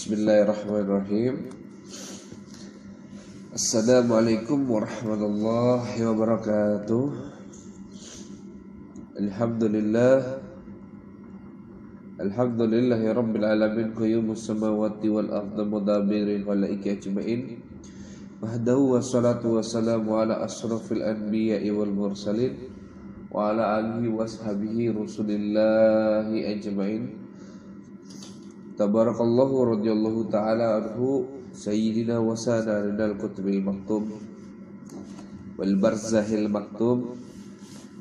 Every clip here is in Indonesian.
Bismillahirrahmanirrahim. Assalamualaikum warahmatullahi wabarakatuh. Alhamdulillahi rabbil alamin qayyumus samawati wal ardi mudabbiril khalaiqi ajmain. Wahdahu wassalatu wassalamu ala asrafil anbiya'i wal mursalin wa ala alihi washabihi rasulillahi ajmain. Tabarakallahu radhiyallahu ta'ala anhu sayyidina wa sanadina al-qutbil maktum wal barzahil maktum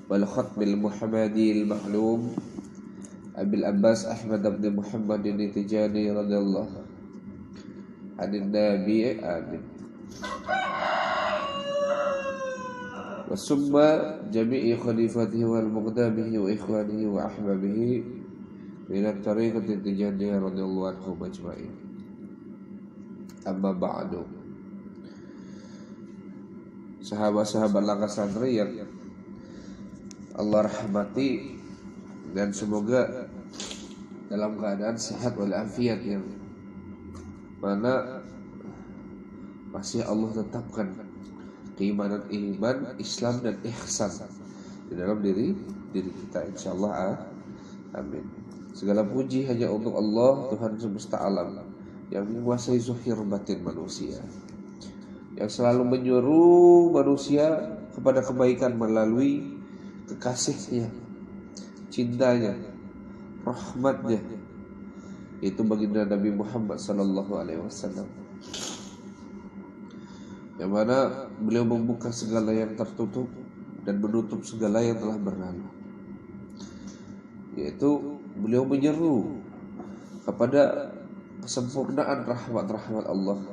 wal khatmil muhammadil ma'lum Abil Abbas Ahmad bin Muhammad Tijani radhiyallahu anin nabi amin wa summa jami'i khalifatihi wal muqdamihi wa ikhwanihi wa ahbabihi minat tariqati Tijaniyah radhiyallahu anhum ajma'in. Amma ba'du. Sahabat-sahabat langkah santri yang Allah rahmati dan semoga dalam keadaan sehat walafiat, yang mana masih Allah tetapkan keimanan, iman, Islam dan ihsan di dalam diri kita, insyaallah amin. Segala puji hanya untuk Allah, Tuhan semesta alam, yang menguasai zahir batin manusia, yang selalu menyuruh manusia kepada kebaikan melalui kekasihnya, cintanya, rahmatnya, yaitu baginda Nabi Muhammad SAW, yang mana beliau membuka segala yang tertutup dan menutup segala yang telah berlalu, yaitu beliau menyeru kepada kesempurnaan rahmat-rahmat Allah.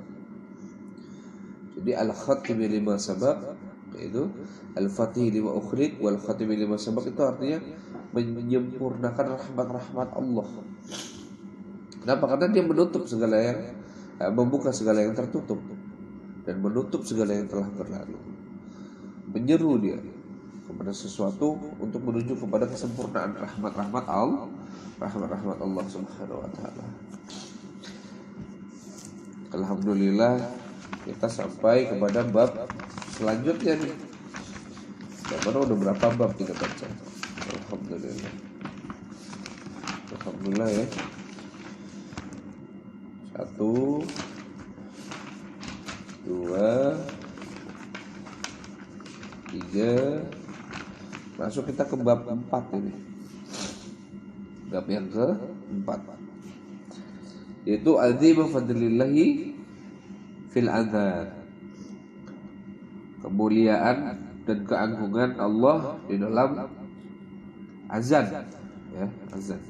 Jadi al-khatimi lima sabaq, yaitu al-fatih lima ukhrid wal khatimi lima sabaq, itu artinya menyempurnakan rahmat-rahmat Allah. Kenapa? Karena dia menutup segala yang membuka segala yang tertutup dan menutup segala yang telah berlalu. Menyeru dia kepada sesuatu untuk menuju kepada kesempurnaan rahmat-rahmat Allah, rahmat-rahmat Allah Subhanahu wa taala. Alhamdulillah kita sampai kepada bab selanjutnya nih. Baru udah berapa bab kita baca? Alhamdulillah. Alhamdulillah ya. 1 2 3. Masuk kita ke bab 4 ini. Bab yang ke-4, yaitu azimu fadlillahi fil adzan. Kemuliaan dan keagungan Allah di dalam azan, ya, azan.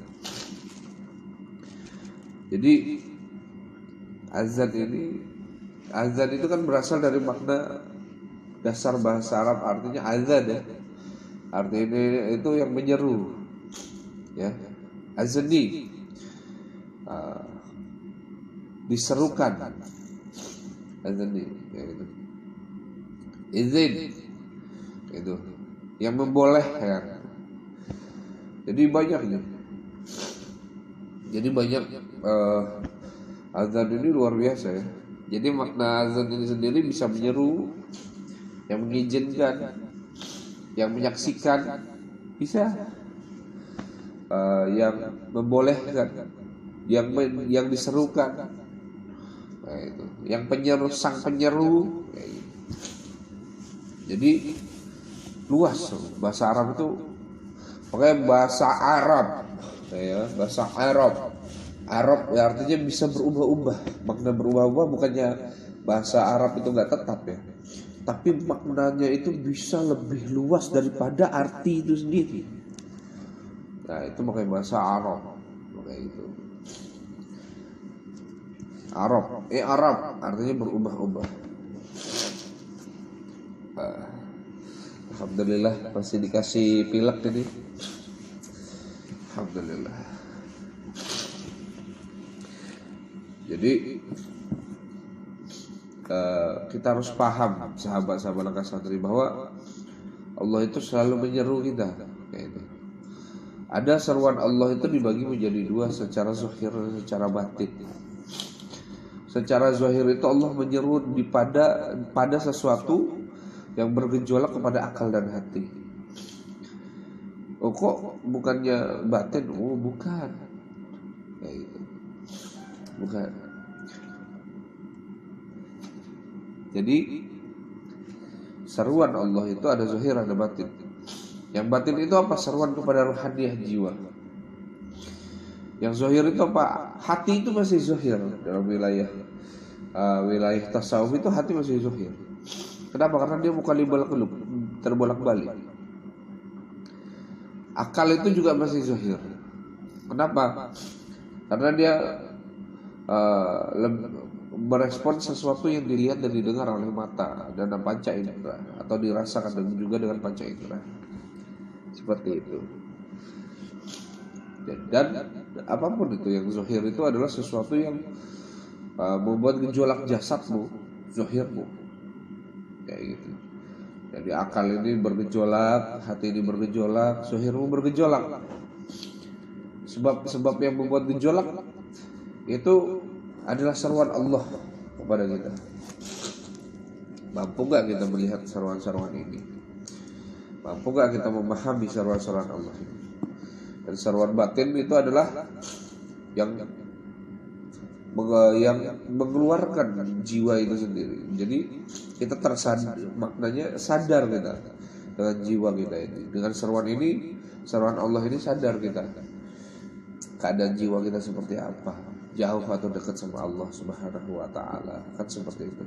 Jadi azan itu kan berasal dari makna dasar bahasa Arab, artinya azan, ya. Artinya itu yang menyeru, ya. Azani, diserukan. Azani, ya, itu. Izin, itu yang membolehkan. Jadi banyak nih. Jadi banyak azan ini luar biasa, ya. Jadi makna azan ini sendiri bisa menyeru, yang mengizinkan, yang menyaksikan, bisa yang membolehkan, yang diserukan, nah, itu yang penyeru, sang penyeru, gitu. Jadi luas bahasa Arab itu, makanya bahasa Arab, ya, bahasa Arab ya, artinya bisa berubah-ubah, makna berubah-ubah. Bukannya bahasa Arab itu nggak tetap, ya, tapi maknanya itu bisa lebih luas daripada arti itu sendiri. Nah, itu makanya bahasa Arab, makanya itu Arab artinya berubah-ubah. Alhamdulillah masih dikasih pilek ini. Alhamdulillah. Jadi kita harus paham, sahabat-sahabat langkah santri, bahwa Allah itu selalu menyeru kita, kayak itu. Ada seruan Allah itu dibagi menjadi dua, secara zahir dan secara batin. Secara zahir itu Allah menyeru pada sesuatu yang bergejolak kepada akal dan hati. Oh kok bukannya batin? Oh bukan. Kayak gitu. Bukan. Jadi seruan Allah itu ada zahir ada batin. Yang batin itu apa? Seruan kepada rohaniah jiwa. Yang zahir itu apa? Hati itu masih zahir dalam wilayah tasawuf itu hati masih zahir. Kenapa? Karena dia mukallibal qulub, terbolak-balik. Akal itu juga masih zahir. Kenapa? Karena dia merespon sesuatu yang dilihat dan didengar oleh mata dan panca indera atau dirasakan dan juga dengan panca indera. Seperti itu. Dan apapun itu yang zahir itu adalah sesuatu yang membuat gejolak jasadmu, zahirmu. Kayak gitu. Jadi akal ini bergejolak, hati ini bergejolak, zahirmu bergejolak. Sebab yang membuat gejolak itu adalah seruan Allah kepada kita. Mampu gak kita melihat seruan-seruan ini? Mampu gak kita memahami seruan-seruan Allah ini? Dan seruan batin itu adalah yang mengeluarkan jiwa itu sendiri. Jadi kita tersadar, maknanya sadar kita dengan jiwa kita ini. Dengan seruan ini, seruan Allah ini sadar kita keadaan jiwa kita seperti apa, jauh atau dekat sama Allah Subhanahu wa taala, kan seperti itu.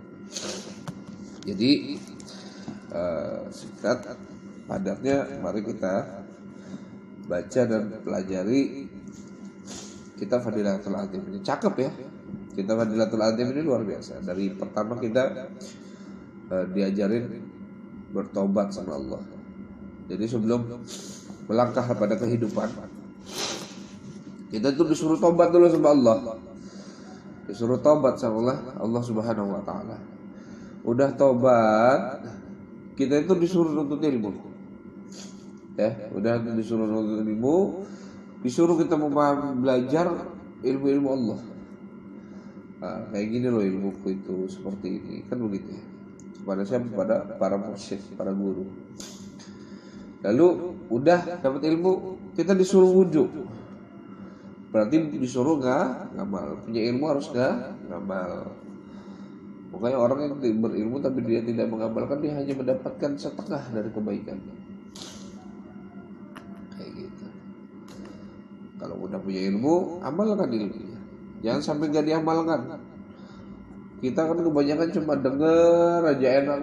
Jadi singkat padatnya mari kita baca dan pelajari kitab Fadilatul Atim ini. Cakep ya. Kitab Fadilatul Atim ini luar biasa. Dari pertama kita diajarin bertobat sama Allah. Jadi sebelum melangkah pada kehidupan, kita tuh disuruh tobat dulu sama Allah. Disuruh tobat sama Allah Subhanahu wa taala. Udah tobat, kita itu disuruh nuntut ilmu. Ya, udah disuruh nuntut ilmu, disuruh kita belajar ilmu-ilmu Allah. Nah, kayak gini loh ilmuku itu seperti ini, kan begitu ya. Kepada siapa? Kepada para mursyid, para guru. Lalu udah dapat ilmu, kita disuruh wudhu. Berarti disuruh ngamal. Punya ilmu harus ngamal. Makanya orang yang berilmu tapi dia tidak mengamalkan, dia hanya mendapatkan setengah dari kebaikan. Kayak gitu. Kalau udah punya ilmu, amalkan ilmunya. Jangan sampai gak diamalkan. Kita kan kebanyakan cuma dengar aja enak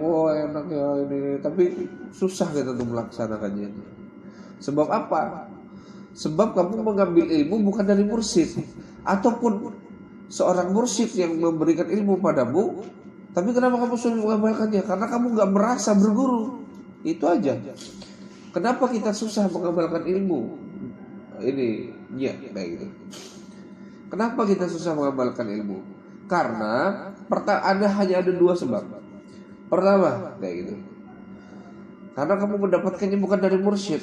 ya ini, tapi susah kita tuh melaksanakannya. Sebab apa? Sebab kamu mengambil ilmu bukan dari mursyid, ataupun seorang mursyid yang memberikan ilmu padamu, tapi kenapa kamu sulit mengamalkannya? Karena kamu gak merasa berguru. Itu aja. Kenapa kita susah mengamalkan ilmu ini? Ya, kayak gitu. Kenapa kita susah mengamalkan ilmu? Karena hanya ada dua sebab. Pertama, kayak gitu. Karena kamu mendapatkannya bukan dari mursyid.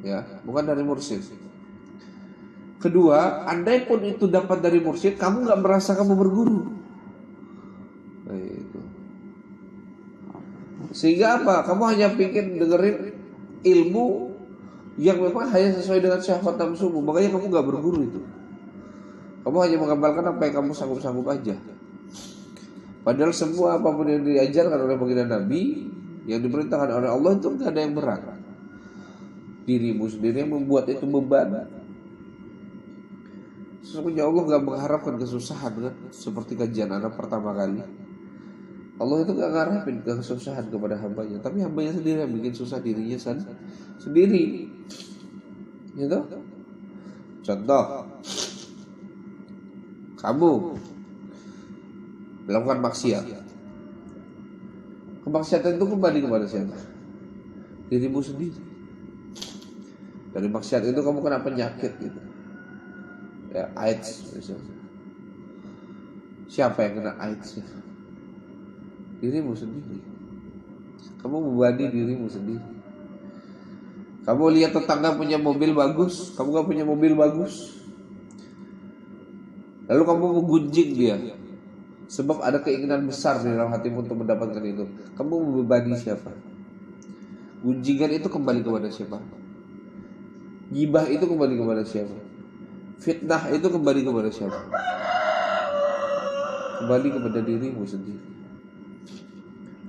Ya, bukan dari mursyid. Kedua, andai pun itu dapat dari mursyid, kamu gak merasa kamu berguru. Nah, itu. Sehingga apa? Kamu hanya pikir dengerin ilmu yang memang hanya sesuai dengan syahwat nafsumu, makanya kamu gak berguru itu. Kamu hanya mengamalkan apa yang kamu sanggup-sanggup aja. Padahal semua apapun yang diajarkan oleh baginda Nabi, yang diperintahkan oleh Allah itu gak ada yang berat. Dirimu sendiri yang membuat itu beban. Sesungguhnya Allah gak mengharapkan kesusahan kan? Seperti kajian anak pertama kali, Allah itu gak ngarepin kesusahan kepada hambanya, tapi hambanya sendiri yang bikin susah dirinya sendiri. Gitu. Contoh, kamu melakukan maksiat. Kemaksiatan itu kembali kepada siapa? Dirimu sendiri. Dari maksiat itu kamu kena penyakit gitu. Ya, AIDS misalnya. Siapa yang kena AIDS? Dirimu sendiri. Kamu membebani dirimu sendiri. Kamu lihat tetangga punya mobil bagus, kamu gak punya mobil bagus. lalu kamu menggunjing dia, sebab ada keinginan besar di dalam hatimu untuk mendapatkan itu, kamu membebani siapa? Gunjingan itu kembali kepada siapa? Gibah itu kembali kepada siapa? Fitnah itu kembali kepada siapa? Kembali kepada dirimu sendiri.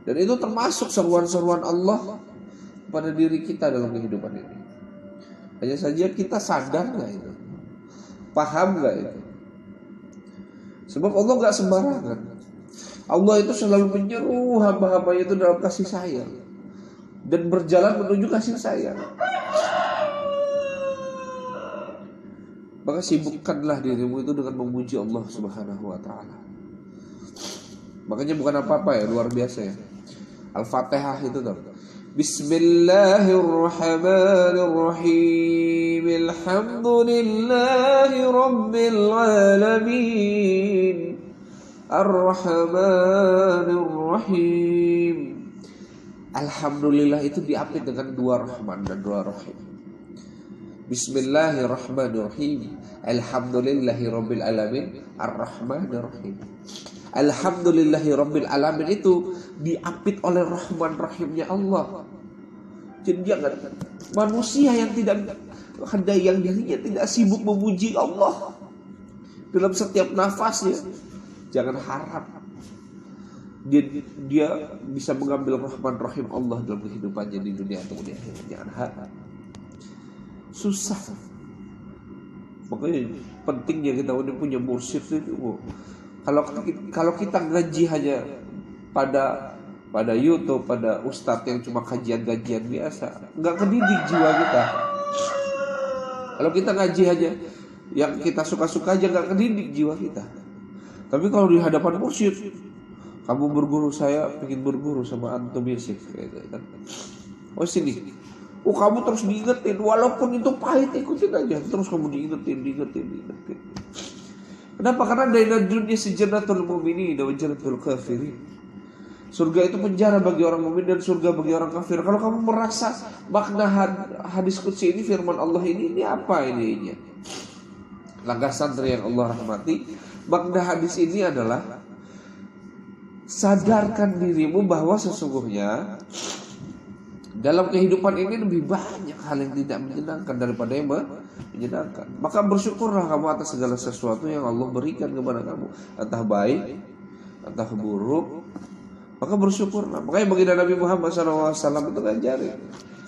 Dan itu termasuk seruan-seruan Allah pada diri kita dalam kehidupan ini. Hanya saja kita sadar gak itu? Paham gak itu? Sebab Allah gak sembarangan. Allah itu selalu menyeru hamba-hambanya itu dalam kasih sayang dan berjalan menuju kasih sayang. Maka sibukkanlah dirimu itu dengan memuji Allah Subhanahu wa ta'ala. Makanya bukan apa-apa ya, luar biasa ya. Al-Fatihah itu tuh. Bismillahirrahmanirrahim. Alhamdulillahi rabbil alamin. Ar-Rahmanir-Rahim. Alhamdulillah itu diapit dengan dua Rahman dan dua Rahim. Bismillahirrahmanirrahim. Alhamdulillahi rabbil alamin. Ar-Rahmanir-Rahim. Alhamdulillahi rabbil alamin itu diapit oleh Rahman Rahimnya Allah. Jadi jangan manusia yang tidak yang dirinya tidak sibuk memuji Allah dalam setiap nafasnya, jangan harap dia bisa mengambil Rahman Rahim Allah dalam kehidupannya di dunia atau di akhirat. Jangan harap. Susah. Makanya pentingnya kita punya mursyid itu. Kalau kita ngaji hanya pada YouTube, pada ustadz yang cuma kajian-kajian biasa, nggak kedidik jiwa kita. Kalau kita ngaji aja yang kita suka-suka aja, nggak kedidik jiwa kita. Tapi kalau di hadapan mursyid, kamu berguru, saya ingin berguru sama antum ya sih, gitu kan. Oh sini, kamu terus diingetin, walaupun itu pahit, ikutin aja. Terus kamu diingetin. Kenapa? Karena dalam dunia sejannatul mu'minin wa jannatul kafirin. Surga itu penjara bagi orang mukmin dan surga bagi orang kafir. Kalau kamu merasa makna hadis qudsi ini, firman Allah ini apa ininya? Langkah santri yang Allah rahmati, makna hadis ini adalah sadarkan dirimu bahwa sesungguhnya dalam kehidupan ini lebih banyak hal yang tidak menyenangkan daripada yang menyenangkan. Maka bersyukurlah kamu atas segala sesuatu yang Allah berikan kepada kamu, entah baik, entah buruk. Maka bersyukurlah. Makanya baginda Nabi Muhammad SAW itu ngajarin,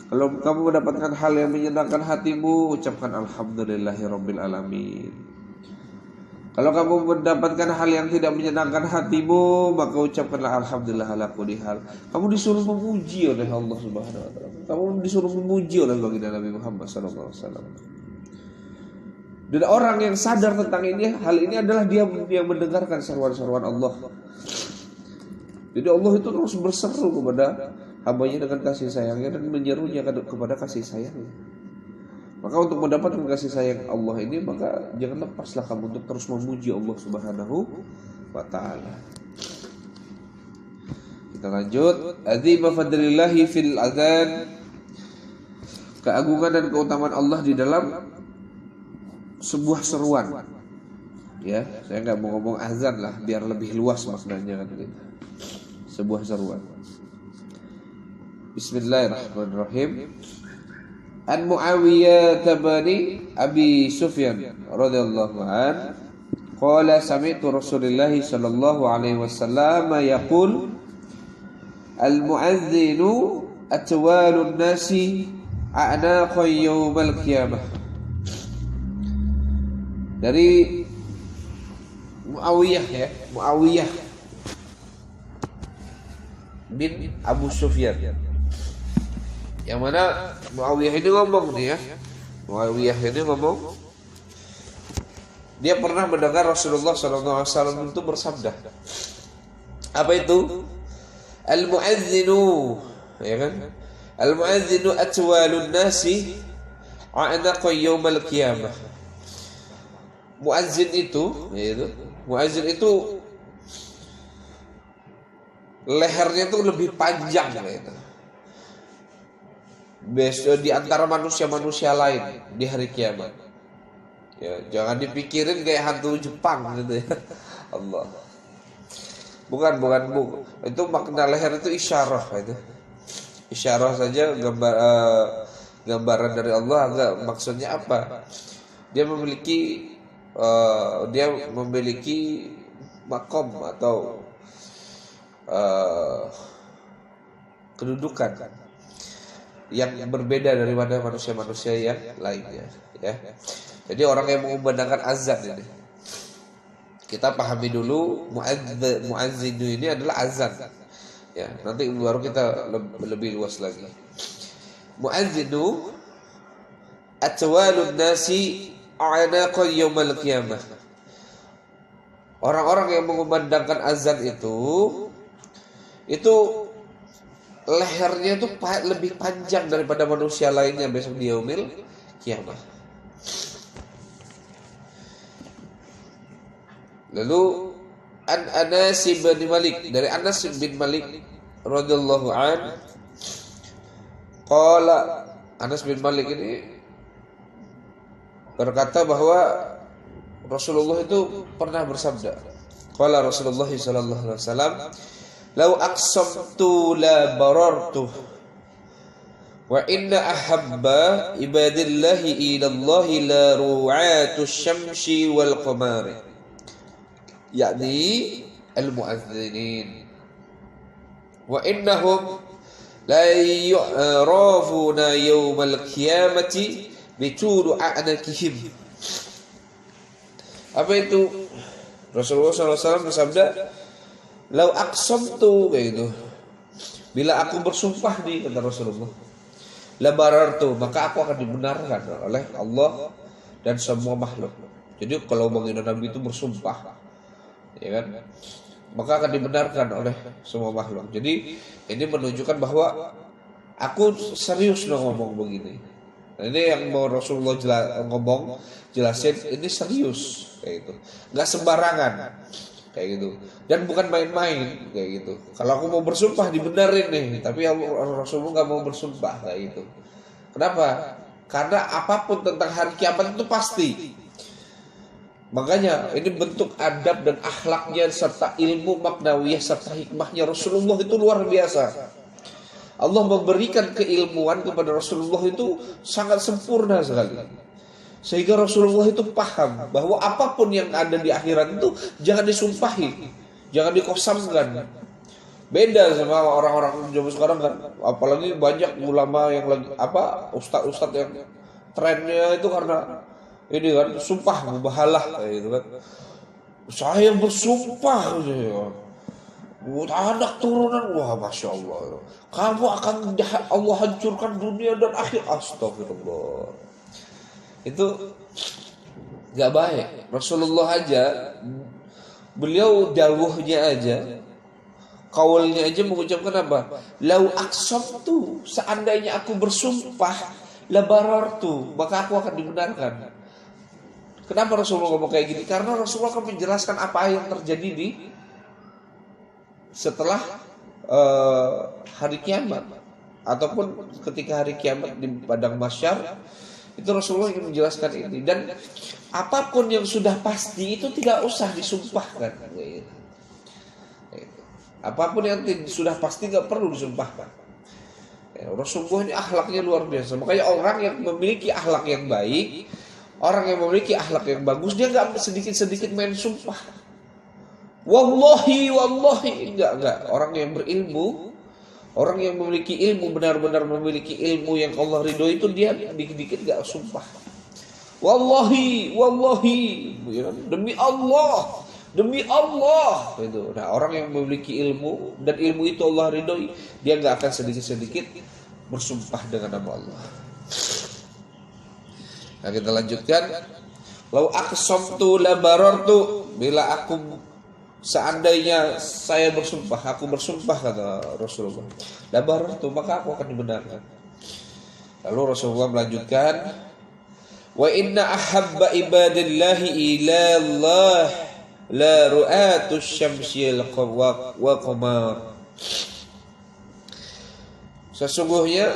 kalau kamu mendapatkan hal yang menyenangkan hatimu, ucapkan Alhamdulillahirabbil alamin. Kalau kamu mendapatkan hal yang tidak menyenangkan hatimu, maka ucapkanlah Alhamdulillah ala kulli hal. Kamu disuruh memuji oleh Allah Subhanahu wa taala. Kamu disuruh memuji oleh baginda Nabi Muhammad SAW. Dan orang yang sadar tentang ini, hal ini adalah dia yang mendengarkan seruan-seruan Allah. Jadi Allah itu terus berseru kepada hambanya dengan kasih sayangnya dan menyerunya kepada kasih sayangnya. Maka untuk mendapatkan kasih sayang Allah ini, maka jangan lepaslah kamu untuk terus memuji Allah Subhanahu wa ta'ala. Kita lanjut. Azima fadlillahi fil adzan. Keagungan dan keutamaan Allah di dalam sebuah seruan. Ya, saya enggak mau ngomong azan lah, biar lebih luas maknanya kan gitu. Sebuah seruan. Bismillahirrahmanirrahim. An Muawiyah bin Abi Sufyan radhiyallahu an qala sami'tu Rasulullah sallallahu alaihi wasallam yaqul al-mu'adhdhinu atwalun nasi a'naqa yaumal qiyamah. Dari Muawiyah bin Abu Sufyan. Yang mana Muawiyah ini ngomong nih ya. Muawiyah ini ngomong, dia pernah mendengar Rasulullah SAW itu bersabda. Apa itu? Al-mu'adzinu, ya kan? Al-mu'adzinu atwalun nasi a'naqa yaumal qiyamah. Muazzin itu, yaitu muazzin itu lehernya itu lebih panjang gitu. Besok di antara manusia-manusia lain di hari kiamat. Ya, jangan dipikirin kayak hantu Jepang gitu ya. Allah. Bukan. Itu makna leher itu isyarah itu. Isyarah saja gambaran dari Allah agak maksudnya apa? Dia memiliki makom atau kedudukan yang berbeda daripada manusia-manusia yang lainnya, ya. Jadi orang yang mengumandangkan azan ini, kita pahami dulu muazzinu ini adalah azan. Ya, nanti baru kita lebih luas lagi. Muazzinu atwalun nasi a'naqa yaumal qiyamah. Orang-orang yang mengumandangkan azan itu lehernya itu lebih panjang daripada manusia lainnya besok di yaumil qiyamah. Lalu Anas bin Malik, dari Anas bin Malik radhiyallahu an, qala, Anas bin Malik ini berkata bahwa Rasulullah itu pernah bersabda, qala Rasulullah sallallahu alaihi wasallam, "Lau aqsamtu la barartu wa inna ahabba ibadillahi ila Allahi la ru'atu syamsi wal qamari." yakni al-mu'adzinin, wa innahum la yu'rafuna yawmal qiyamati bitulu a'nakihim. Apa itu? Rasulullah SAW bersabda, lau aqsamtu, kayak gitu, bila aku bersumpah nih, kata Rasulullah, la barartu, maka aku akan dibenarkan oleh Allah dan semua makhluk. Jadi kalau baginda Nabi itu bersumpah, ya kan, maka akan dibenarkan oleh semua makhluk. Jadi ini menunjukkan bahwa aku serius loh ngomong begini. Nah, ini yang mau Rasulullah jelasin, ini serius kayak gitu, nggak sembarangan kayak gitu, dan bukan main-main kayak gitu. Kalau aku mau bersumpah dibenerin nih, tapi Rasulullah nggak mau bersumpah kayak gitu. Kenapa? Karena apapun tentang hari kiamat itu pasti. Makanya ini bentuk adab dan akhlaknya serta ilmu maknawiyah serta hikmahnya Rasulullah itu luar biasa. Allah memberikan keilmuan kepada Rasulullah itu sangat sempurna sekali, sehingga Rasulullah itu paham bahwa apapun yang ada di akhirat itu jangan disumpahi, jangan dikosamkan. Beda sama orang-orang zaman sekarang kan, apalagi banyak ulama yang lagi ustadz yang trennya itu karena ini kan sumpah mubahalah kayak gitu kan. Saya bersumpah anak turunan, wah masya Allah, kamu akan Allah hancurkan dunia dan akhir. Astagfirullah, itu nggak baik. Rasulullah aja, beliau dawuhnya aja, kaulnya aja mengucapkan apa? Lau aqsamtu, seandainya aku bersumpah, la barartu, maka aku akan dibenarkan. Kenapa Rasulullah ngomong kayak gini? Karena Rasulullah akan menjelaskan apa yang terjadi di setelah hari kiamat, ataupun ketika hari kiamat di padang mahsyar. Itu Rasulullah ingin menjelaskan ini. Dan apapun yang sudah pasti itu tidak usah disumpahkan. Apapun yang sudah pasti gak perlu disumpahkan. Rasulullah ini akhlaknya luar biasa. Makanya orang yang memiliki akhlak yang baik, orang yang memiliki akhlak yang bagus, dia gak sedikit-sedikit main sumpah. Wallahi enggak. Orang yang berilmu, orang yang memiliki ilmu, benar-benar memiliki ilmu yang Allah ridhoi, itu dia dikit-dikit gak sumpah. Wallahi, demi Allah itu. Nah, orang yang memiliki ilmu dan ilmu itu Allah ridhoi, dia gak akan sedikit-sedikit bersumpah dengan nama Allah. Nah, kita lanjutkan. Lau aqsamtu la barartu, bila aku seandainya saya bersumpah, aku bersumpah, kata Rasulullah, la barartu, maka aku akan dibenarkan. Lalu Rasulullah melanjutkan, wa inna ahabba ibadillahi ila Allah la ru'atu syamsi wa qamar. Sesungguhnya,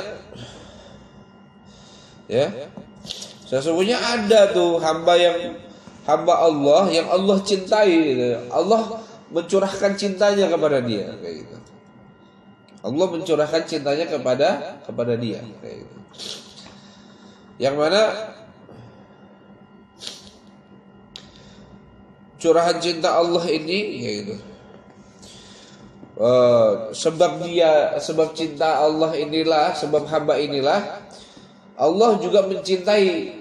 ya, Sesungguhnya ada tuh hamba Allah yang Allah cintai. Allah mencurahkan cintanya kepada dia kayak gitu. Allah mencurahkan cintanya kepada dia kayak gitu. Yang mana curahan cinta Allah ini kayak gitu. Sebab cinta Allah inilah, sebab hamba inilah Allah juga mencintai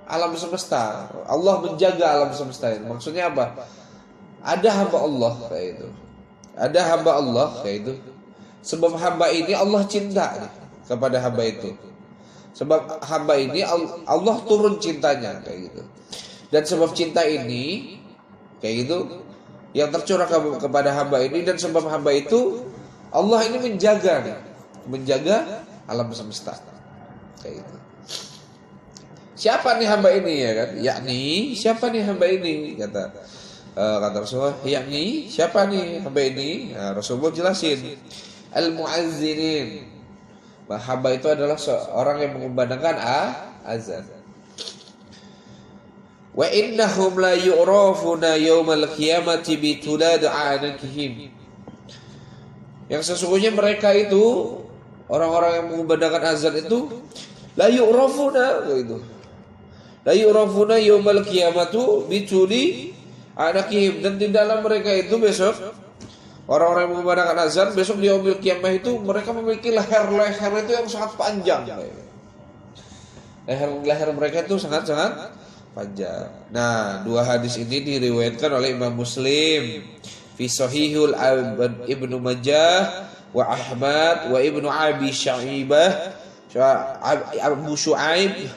alam semesta. Allah menjaga alam semesta ini. Maksudnya apa? Ada hamba Allah kayak itu. Ada hamba Allah kayak itu. Sebab hamba ini Allah cinta kepada hamba itu. Sebab hamba ini Allah turun cintanya kayak gitu. Dan sebab cinta ini kayak gitu yang tercurah kepada hamba ini, dan sebab hamba itu Allah ini menjaga alam semesta kayak gitu. Siapa nih hamba ini ya kan? Yakni siapa nih hamba ini kata Rasulullah, yakni siapa nih hamba ini? Nah, Rasulullah jelasin al-muazzinin. Hamba itu adalah seorang yang mengumandangkan azan. Wa innahum la yu'rafuna yaumal qiyamati bi tulad anakihim. Yang sesungguhnya mereka itu orang-orang yang mengumandangkan azan itu la yu'rafuna gitu. La yu'rafuna yaumal qiyamatu bi tuli anakihim, dan di dalam mereka itu besok orang-orang yang mengumandangkan azan besok di yaumil qiyamah itu mereka memiliki leher-leher itu yang sangat panjang. Leher mereka itu sangat-sangat panjang. Nah, dua hadis ini diriwayatkan oleh Imam Muslim fi Sahihul Ibnu Majah wa Ahmad wa Ibnu Abi Syaibah Abu Syuaib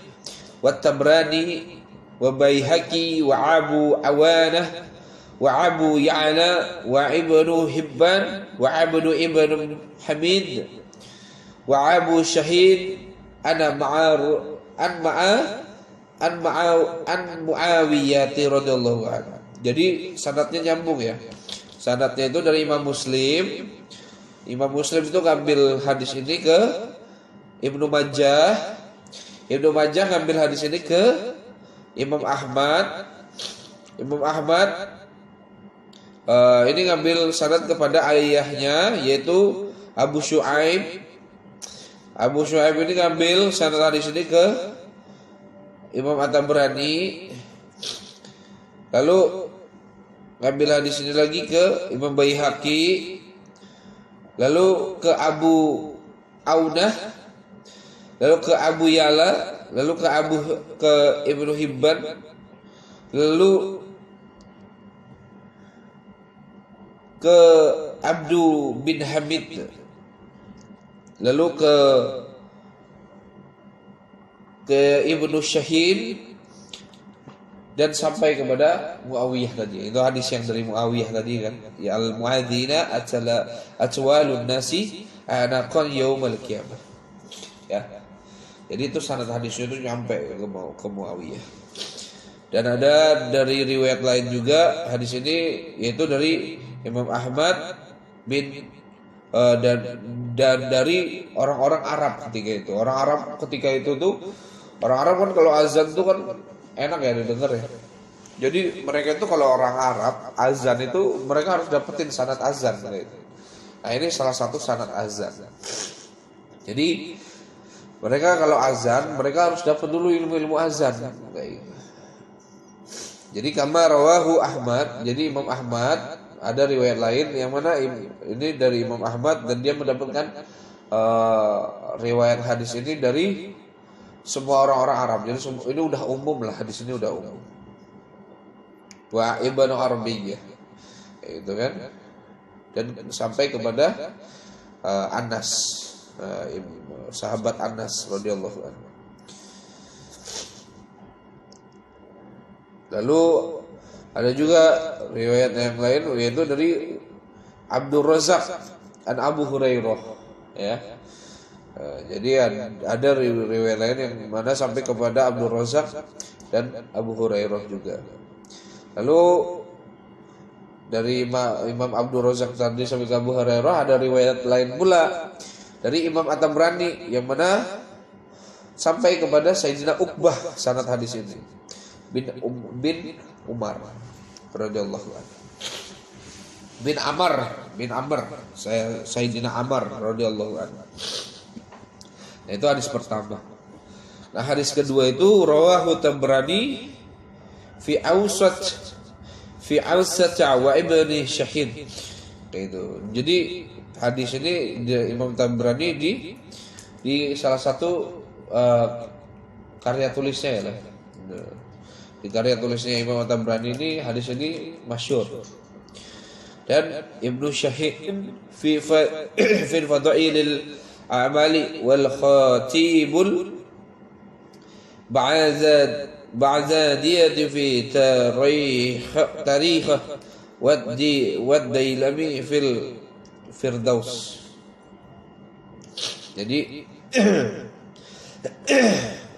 wa Tabrani wa Baihaqi wa Abu Awanah wa Abu Ya'la wa Ibnu Hibban wa Ibnu Hamid wa Abu Syahid an Muawiyah radhiyallahu anhu. Jadi sanadnya nyambung ya. Sanadnya itu dari Imam Muslim. Imam Muslim itu ngambil hadis ini ke Ibnu Majah. Ibnu Majah ngambil hadis ini ke Imam Ahmad. Imam Ahmad ini ngambil sanad kepada ayahnya yaitu Abu Syuaib. Abu Syuaib ini ngambil sanad hadis ini ke Imam At-Tabrani. Lalu ngambil hadis ini lagi ke Imam Baihaqi. Lalu ke Abu Aunah. Lalu ke Abu Ya'la. Lalu ke Ibnu Hibban. Lalu ke Abdu bin Hamid. Lalu ke Ibnu Syahin, dan sampai kepada Muawiyah tadi. Itu hadis yang dari Muawiyah tadi kan. Ya al-muadzina atwalun nasi anaqan yaumal qiyamah. Ya. Jadi itu sanad hadisnya itu nyampe ke Muawiyah. Dan ada dari riwayat lain juga hadis ini yaitu dari Imam Ahmad dan dari orang-orang Arab ketika itu. Orang Arab ketika itu tuh, orang Arab kan kalau azan tuh kan enak ya didengar ya. Jadi mereka itu kalau orang Arab azan itu mereka harus dapetin sanad azan gitu. Nah ini salah satu sanad azan. Jadi mereka kalau azan mereka harus dapat dulu ilmu azan kayak gitu. Jadi kama rawahu Ahmad. Jadi Imam Ahmad ada riwayat lain yang mana ini dari Imam Ahmad, dan dia mendapatkan riwayat hadis ini dari semua orang-orang Arab. Jadi ini udah umum lah, hadis ini udah umum. Wa Ibnu Arabiyyah, itu kan, dan sampai kepada Anas, sahabat Anas radhiyallahu anhu. Lalu ada juga riwayat yang lain yaitu dari Abdul Razak an Abu Hurairah ya. Jadi ada riwayat lain yang mana sampai kepada Abdul Razak dan Abu Hurairah juga. Lalu dari Imam Abdul Razak tadi sampai ke Abu Hurairah ada riwayat lain pula dari Imam At-Tabrani yang mana sampai kepada Sayyidina Uqbah sanad hadis ini bin Umar radhiyallahu anhu. Bin Amr Sayyidina Amr radhiyallahu anhu. Nah, itu hadis pertama. Nah, hadis kedua itu rawahu Tabrani fi awsat wa ibni Syahid. Itu. Jadi hadis ini Imam Tabrani di salah satu karya tulisnya ya. Di karya tulisnya Imam Tabrani ini hadis ini masyhur. Dan Ibnu Syahid fi fadailil a'mali wal khatibul بعزادية في تاريخه والديلمي في الفردوس. Jadi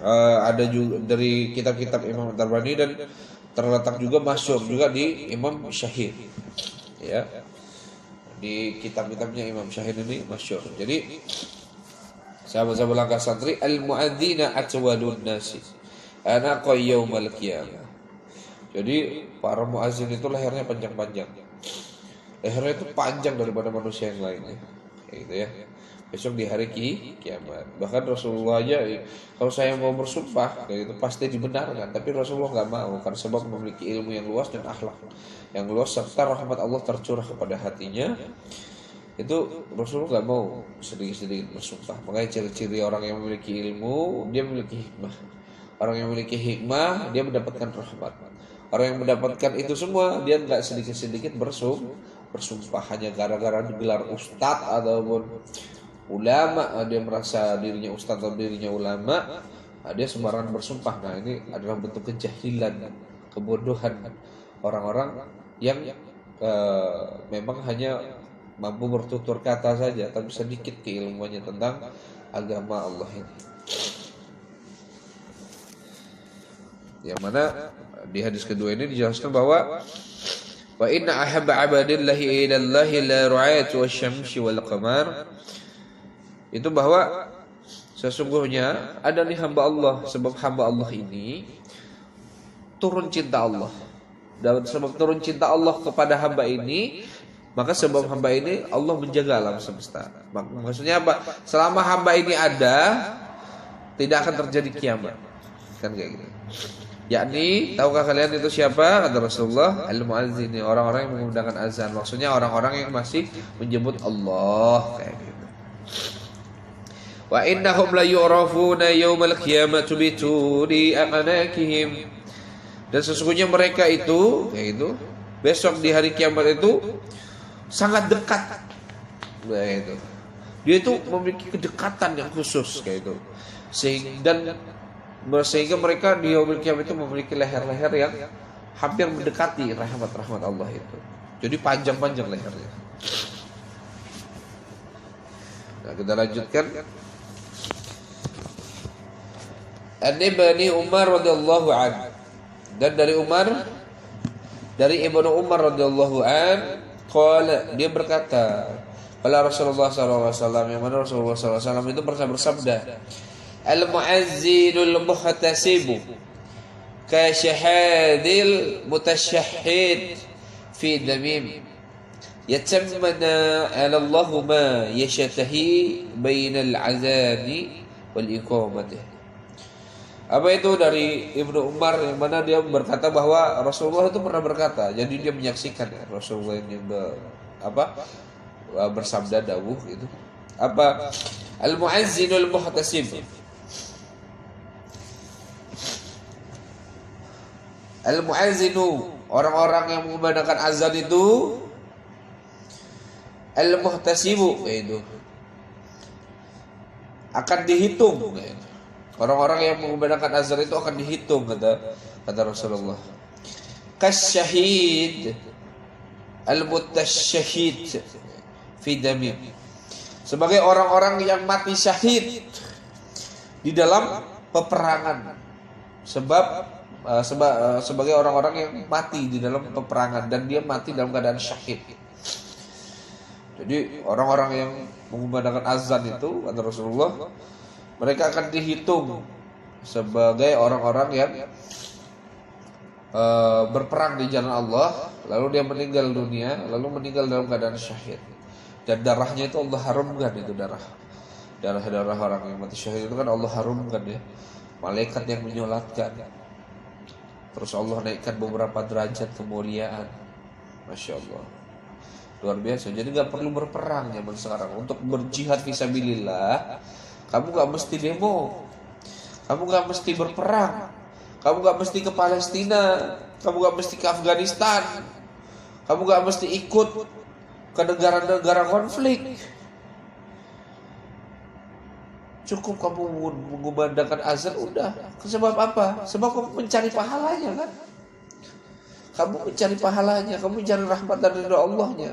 ada juga dari kitab-kitab Imam Tabrani dan terletak juga masyhur juga di Imam Syahid. Ya. Di kitab-kitabnya Imam Syahid ini masyhur. Jadi sahabat-sahabat langkah santri, al-mu'adzina atwalun nasi ana qayyaumal qiyamah. Jadi para muazzin itu lehernya panjang-panjang. Lehernya itu panjang daripada manusia yang lainnya. Gitu ya. Besok di hari kiamat. Bahkan Rasulullah aja kalau saya mau bersumpah itu pasti dibenarkan, tapi Rasulullah enggak mau karena sebab memiliki ilmu yang luas dan akhlak yang luas serta rahmat Allah tercurah kepada hatinya. Itu Rasulullah nggak mau sedikit-sedikit bersumpah. Makanya ciri-ciri orang yang memiliki ilmu, dia memiliki hikmah. Orang yang memiliki hikmah, dia mendapatkan rahmat. Orang yang mendapatkan itu semua, dia nggak sedikit-sedikit bersumpah hanya gara-gara digelar ustadz ataupun ulama. Dia merasa dirinya ustadz atau dirinya ulama, dia sembarangan bersumpah. Nah, ini adalah bentuk kejahilan, kebodohan orang-orang yang memang hanya mampu bertutur kata saja, tapi sedikit keilmuannya tentang agama Allah ini. Yang mana di hadis kedua ini dijelaskan bahwa wa inna ahabba abadillahi ilallahi la ru'ayatu wasyamsi wal qamar. Itu bahwa sesungguhnya ada nih hamba Allah, sebab hamba Allah ini turun cinta Allah. Dan sebab turun cinta Allah kepada hamba ini, maka sebab hamba ini Allah menjaga alam semesta. Maksudnya apa? Selama hamba ini ada, tidak akan terjadi kiamat. Kan kayak gitu. Yakni, tahukah kalian itu siapa? Kata Rasulullah, al-muazzin, orang-orang yang mengundangkan azan. Maksudnya orang-orang yang masih menyebut Allah kayak gitu. Wa innahum la yu'rafuna yaumal qiyamati bi turi aqnakihim. Dan sesungguhnya mereka itu, yaitu besok di hari kiamat itu sangat dekat. Nah, itu. Dia itu memiliki kedekatan yang khusus kayak itu. Sehingga mereka di yaumil kiamat itu memiliki leher-leher yang hampir mendekati rahmat-rahmat Allah itu. Jadi panjang-panjang lehernya. Nah, kita lanjutkan. An-Ibni Umar radhiyallahu anhu. Dan dari Ibnu Umar radhiyallahu anhu, qala, dia berkata, qala Rasulullah sallallahu alaihi wasallam, yang mana Rasulullah sallallahu alaihi wasallam itu pernah bersabda, al-mu'azzinul muhtasibu ka syahadil mutasyahhid fi damim yatamanna 'ala Allah ma yashtahi bainal azani wal iqamati. Apa itu dari Ibnu Umar, yang mana dia berkata bahwa Rasulullah itu pernah berkata, jadi dia menyaksikan ya, Rasulullah yang bersabda dawuh itu apa, al-mu'azzinul muhtasib, al-mu'azzinu, orang-orang yang mengumandangkan azan itu, al-muhtasibu, itu akan dihitung. Orang-orang yang mengumandangkan azan itu akan dihitung, kata Rasulullah. Kasyahid al-mutasyahid fi damim, sebagai orang-orang yang mati syahid di dalam peperangan, sebagai orang-orang yang mati di dalam peperangan dan dia mati dalam keadaan syahid. Jadi orang-orang yang mengumandangkan azan itu, kata Rasulullah, Mereka akan dihitung sebagai orang-orang yang berperang di jalan Allah, lalu dia meninggal dunia, lalu meninggal dalam keadaan syahid. Dan darahnya itu Allah harumkan, itu darah orang yang mati syahid itu kan Allah harumkan ya. Malaikat yang menyolatkan. Terus Allah naikkan beberapa derajat kemuliaan. Masya Allah, luar biasa. Jadi gak perlu berperang zaman sekarang. Untuk berjihad fisabilillah, kamu gak mesti demo, kamu gak mesti berperang, kamu gak mesti ke Palestina, kamu gak mesti ke Afghanistan, kamu gak mesti ikut ke negara-negara konflik. Cukup kamu mengumandangkan azan udah. Sebab apa? Sebab kamu mencari pahalanya kan? Kamu mencari pahalanya, kamu mencari rahmat dan ridha Allahnya.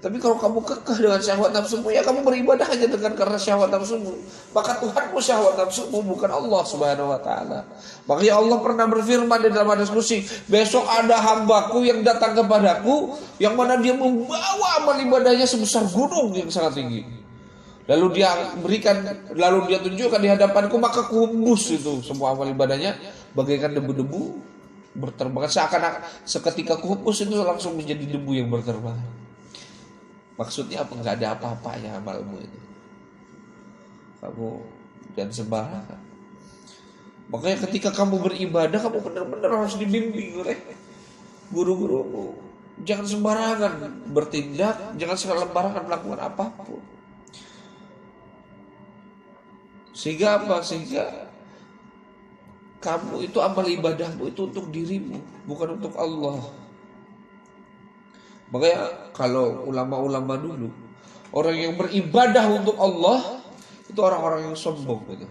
Tapi kalau kamu kekeh dengan syahwat nafsumu, ya kamu beribadah hanya dengan karena syahwat nafsumu. Maka Tuhanmu syahwat nafsumu, bukan Allah Subhanahu wa taala. Makanya Allah pernah berfirman di dalam hadis qudsi, besok ada hambaku yang datang kepadaku yang mana dia membawa amal ibadahnya sebesar gunung yang sangat tinggi. Lalu dia tunjukkan di hadapanku, maka kuhembus itu semua amal ibadahnya bagaikan debu-debu berterbangan. Seketika kuhembus itu langsung menjadi debu yang berterbangan. Maksudnya apa? Nggak ada apa-apanya amalmu itu. Kamu jangan sembarangan. Makanya ketika kamu beribadah, kamu benar-benar harus dibimbing oleh guru-gurumu. Jangan sembarangan bertindak, jangan sembarangan melakukan apapun. Sehingga apa? Sehingga kamu itu amal ibadahmu itu untuk dirimu, bukan untuk Allah. Makanya kalau ulama-ulama dulu, orang yang beribadah untuk Allah itu orang-orang yang sombong gitu.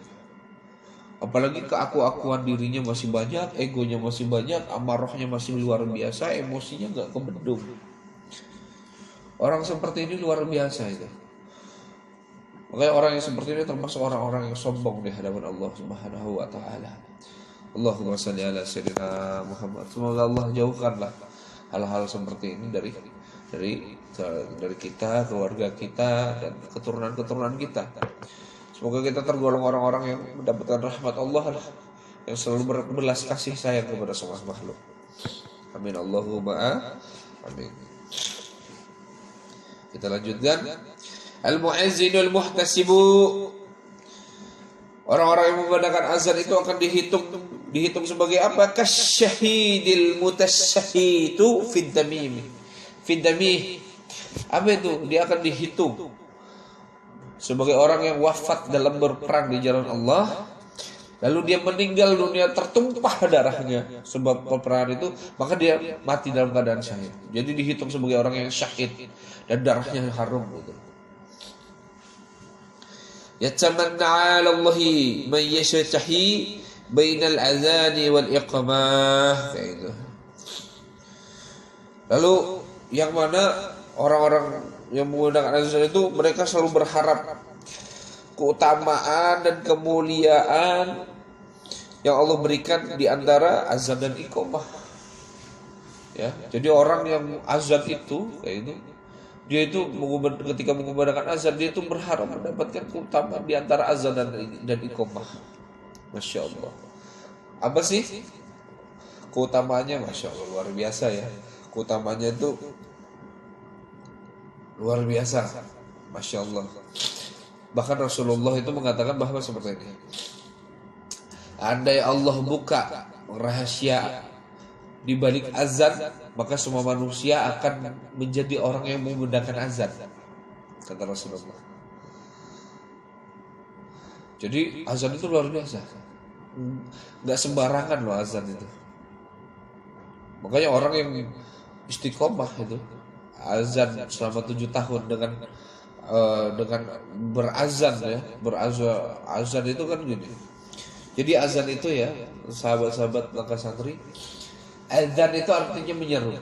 Apalagi keaku-akuan dirinya masih banyak, egonya masih banyak, amarahnya masih luar biasa, emosinya gak kebendung. Orang seperti ini luar biasa itu. Makanya orang yang seperti ini termasuk orang-orang yang sombong di hadapan Allah Subhanahu wa taala. Allahumma shalli ala sayyidina Muhammad. Semoga Allah jauhkanlah hal-hal seperti ini dari kita, keluarga kita, dan keturunan-keturunan kita. Semoga kita tergolong orang-orang yang mendapatkan rahmat Allah, yang selalu berbelas kasih sayang kepada semua makhluk. Amin Allahumma amin. Kita lanjutkan. Al-mu'azzinul muhtasibu. Orang-orang yang menggunakan azan itu akan dihitung sebagai apa? Kasyahidil mutasyahidu fid damim. Apa itu? Dia akan dihitung sebagai orang yang wafat dalam berperang di jalan Allah, lalu dia meninggal dunia tertumpah darahnya sebab peperangan itu, maka dia mati dalam keadaan syahid. Jadi dihitung sebagai orang yang syahid dan darahnya harum gitu. Yatamanna 'ala Allahi man yashtahi bainal azani wal iqamah. Gitu. Lalu yang mana orang-orang yang menggunakan azan itu mereka selalu berharap keutamaan dan kemuliaan yang Allah berikan di antara azan dan iqamah. Ya, jadi orang yang azan itu kayak itu, dia itu ketika mengumandangkan azan, dia itu berharap mendapatkan keutamaan di antara azan dan iqamah. Masya Allah. Apa sih keutamaannya? Masya Allah, luar biasa ya. Keutamaannya itu luar biasa. Masya Allah. Bahkan Rasulullah itu mengatakan bahwa seperti ini. Andai Allah buka rahasia di balik azan, maka semua manusia akan menjadi orang yang menggunakan azan, kata Rasulullah. Jadi azan itu luar biasa, nggak sembarangan loh azan itu. Makanya orang yang istiqomah itu azan selama 7 tahun dengan berazan ya, azan itu kan gini. Jadi azan itu ya, sahabat-sahabat langkah santri, azan itu artinya menyeru.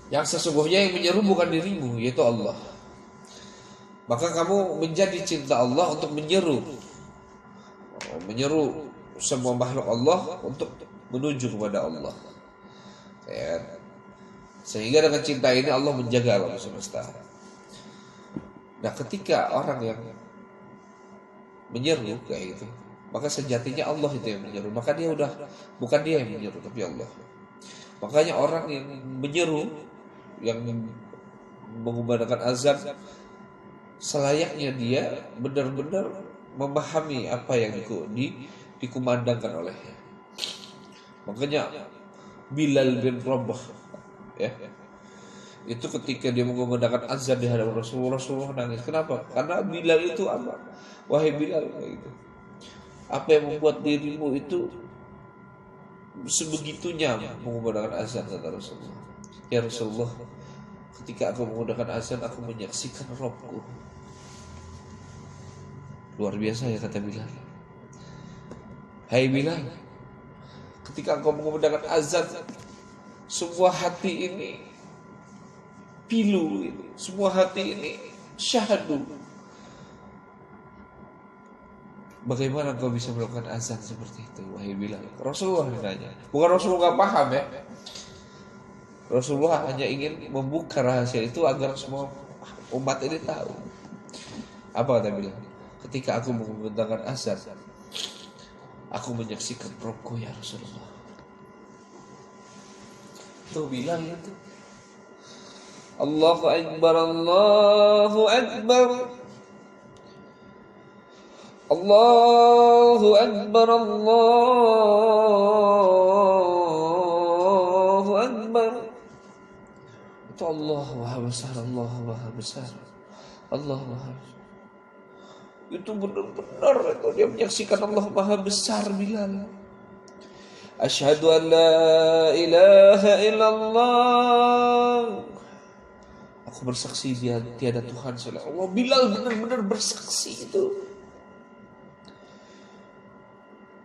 Yang sesungguhnya yang menyeru bukan dirimu, yaitu Allah. Maka kamu menjadi cinta Allah untuk menyeru semua makhluk Allah untuk menuju kepada Allah. Ya. Sehingga dengan cinta ini Allah menjaga alam semesta. Nah, ketika orang yang menyeru kayak gitu, maka sejatinya Allah itu yang menyeru. Maka dia udah bukan dia yang menyeru tapi Allah. Makanya orang yang menyeru, yang mengumandangkan azan, selayaknya dia benar-benar memahami apa yang dikumandangkan olehnya. Makanya Bilal bin Rabah, ya, itu ketika dia mengumandangkan azan di hadapan Rasulullah nangis. Kenapa? Karena Bilal itu apa? Wahai Bilal, gitu. Apa yang membuat dirimu itu sebegitunya mengumandangkan azan, kata Rasulullah. Ya Rasulullah, ketika aku mengumandangkan azan, aku menyaksikan Rabbku. Luar biasa ya, kata Bilal. Hai Bilal, ketika engkau mengumandangkan azan, semua hati ini pilu, semua hati ini syahadu. Bagaimana engkau bisa melakukan azan seperti itu, wahai Bilal? Rasulullah nanya. Bukan Rasulullah gak paham ya. Rasulullah hanya ingin membuka rahasia itu agar semua umat ini tahu. Apa kata Bilal? Ketika aku mengumandangkan azan, aku menyaksikan Rabbku ya Rasulullah. Tuh Bilal itu. Allahu Akbar, Allahu Akbar, Allahu Akbar, Allahu Akbar. Itu Allah Maha Besar, Allah Maha Besar, Allah Maha Besar. Itu benar-benar itu dia menyaksikan Allah Maha Besar, Bilal. Asyhadu an la ilaha illallah. Aku bersaksi dia tiada Tuhan selain Allah. Bilal benar-benar bersaksi itu.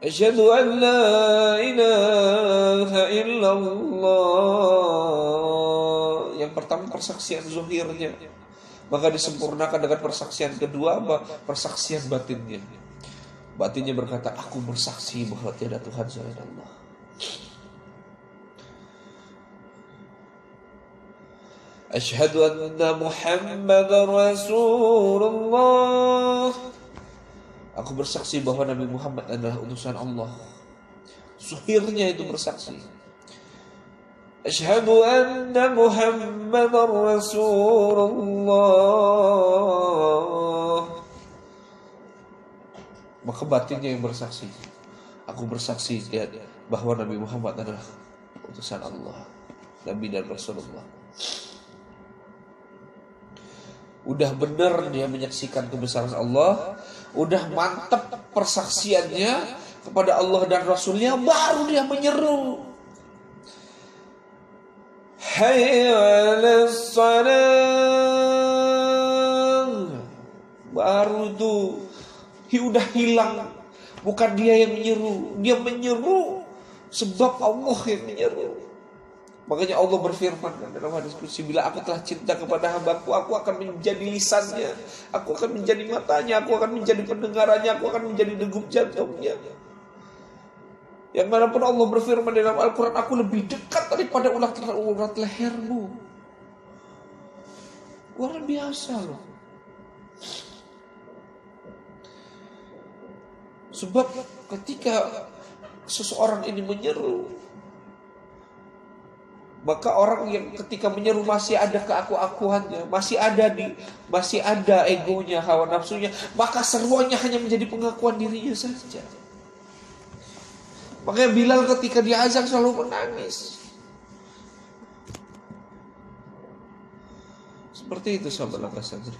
Asyhadu an la ilaha illallah. Yang pertama persaksian zuhirnya, maka disempurnakan dengan persaksian kedua, apa? Persaksian batinnya. Batinnya berkata, aku bersaksi bahwa tiada Tuhan selain Allah. Asyhadu anna Muhammadar Rasulullah. Aku bersaksi bahwa Nabi Muhammad adalah utusan Allah. Zuhirnya itu bersaksi. Asyhadu anna Muhammadar Rasulullah. Maka batinnya yang bersaksi. Aku bersaksi bahwa Nabi Muhammad adalah utusan Allah, Nabi dan Rasulullah. Udah benar dia menyaksikan kebesaran Allah, udah mantap persaksiannya kepada Allah dan Rasulnya, baru dia menyeru, hayya 'alas salam. Baru tuh udah hilang. Bukan dia yang menyeru, dia menyeru sebab Allah yang menyeru. Makanya Allah berfirman dalam hadis qudsi, bila aku telah cinta kepada hambaku, aku akan menjadi lisannya, aku akan menjadi matanya, aku akan menjadi pendengarannya, aku akan menjadi degup jantungnya. Yang manapun Allah berfirman dalam Al-Quran, aku lebih dekat daripada urat lehermu. Luar biasa loh. Sebab ketika seseorang ini menyeru, maka orang yang ketika menyeru masih ada keaku-akuannya, masih ada egonya, hawa nafsunya, maka seruannya hanya menjadi pengakuan dirinya saja. Makanya Bilal ketika diazan selalu menangis. Seperti itu sahabat Al-Qasri.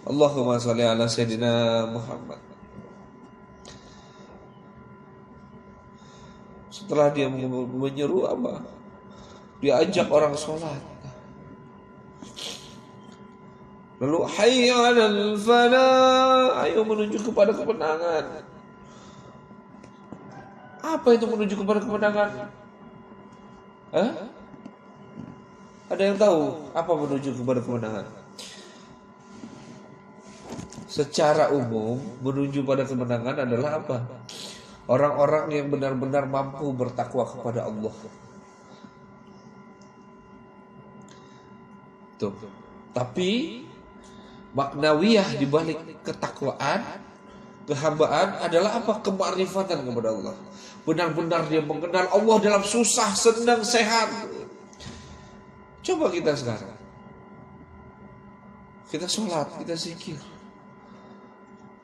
Allahumma shalli ala Sayyidina Muhammad. Setelah dia menyeru apa? Diajak orang sholat. Lalu hayya 'alal falah, ayo menuju kepada kemenangan. Apa itu menuju kepada kemenangan? Ada yang tahu apa menuju kepada kemenangan? Secara umum, menuju pada kemenangan adalah apa? Orang-orang yang benar-benar mampu bertakwa kepada Allah. Tuh. Tapi maknawiyah di balik ketakwaan kehambaan adalah apa? Kemakrifatan kepada Allah. Benar-benar dia mengenal Allah dalam susah, senang, sehat. Coba kita sekarang, kita sholat, kita zikir,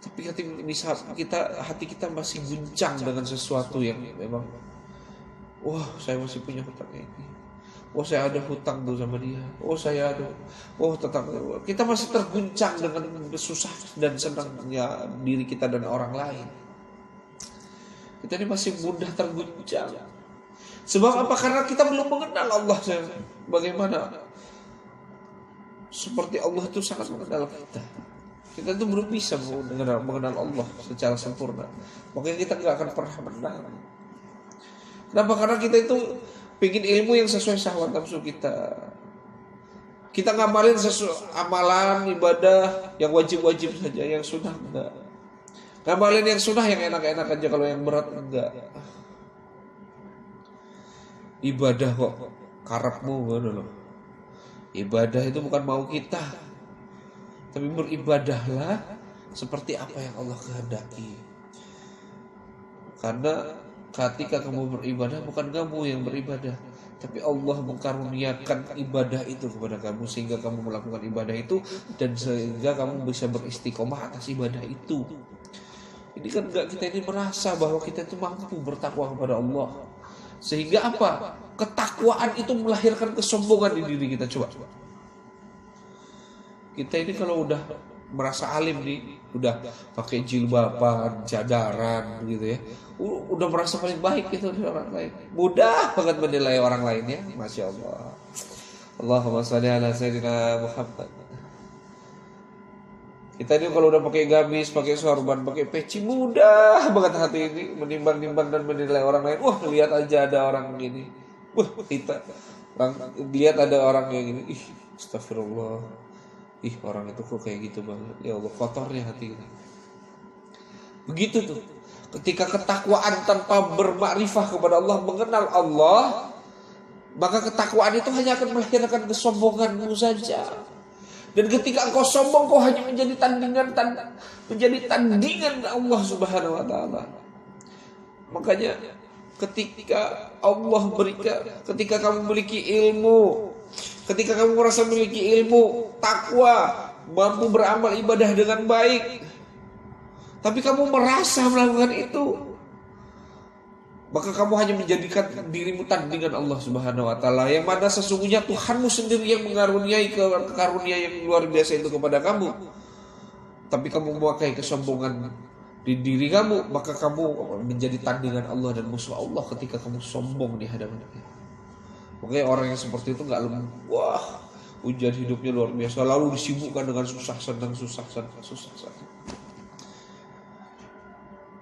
tapi hati kita masih guncang dengan sesuatu yang memang, wah saya masih punya hutang ini, wah saya ada hutang tuh sama dia, kita masih terguncang dengan susah dan senangnya diri kita dan orang lain. Kita ini masih mudah terguncang. Sebab apa? Karena kita belum mengenal Allah. Bagaimana? Seperti Allah itu sangat mengenal kita. Kita itu belum bisa mengenal Allah secara sempurna. Makanya kita gak akan pernah menang. Kenapa? Karena kita itu pengen ilmu yang sesuai syahwat nafsu kita. Kita ngamalin amalan ibadah yang wajib-wajib saja, yang sunnah enggak. Ngamalin yang sunnah yang enak-enak aja, kalau yang berat enggak. Ibadah kok karepmu ngono loh. Ibadah itu bukan mau kita, tapi beribadahlah seperti apa yang Allah kehendaki. Karena ketika kamu beribadah, bukan kamu yang beribadah, tapi Allah mengkaruniakan ibadah itu kepada kamu, sehingga kamu melakukan ibadah itu, dan sehingga kamu bisa beristiqomah atas ibadah itu. Ini kan kita ini merasa bahwa kita itu mampu bertakwa kepada Allah, sehingga apa? Ketakwaan itu melahirkan kesombongan di diri kita. Coba. Kita ini kalau udah merasa alim nih, udah pakai jilbaban, jadaran gitu ya, udah merasa paling baik gitu dari orang lain. Mudah banget menilai orang lain ya. Masya Allah. Allahumma sholli ala sayyidina Muhammad. Kita ini kalau udah pakai gamis, pakai sorban, pakai peci, mudah banget hati ini menimbang-nimbang dan menilai orang lain. Wah, lihat aja ada orang begini. Wah, lihat ada orang yang gini. Ih, astagfirullah. Ih, orang itu kok kayak gitu banget. Ya Allah, kotornya hati ini. Begitu tuh. Ketika ketakwaan tanpa bermakrifah kepada Allah, mengenal Allah, maka ketakwaan itu hanya akan melahirkan kesombonganmu saja. Dan ketika engkau sombong, kau hanya menjadi tandingan Allah Subhanahu wa taala. Makanya ketika Allah ketika kamu memiliki ilmu, ketika kamu merasa memiliki ilmu, takwa, mampu beramal ibadah dengan baik, tapi kamu merasa melakukan itu, maka kamu hanya menjadikan dirimu tandingan Allah Subhanahu wa taala, yang mana sesungguhnya Tuhanmu sendiri yang mengaruniai karunia yang luar biasa itu kepada kamu. Tapi kamu memakai kesombongan di diri kamu, maka kamu menjadi tandingan Allah dan musuh Allah ketika kamu sombong di hadapan-Nya. Makanya orang yang seperti itu enggak lemah. Wah, ujian hidupnya luar biasa, lalu disibukkan dengan susah senang.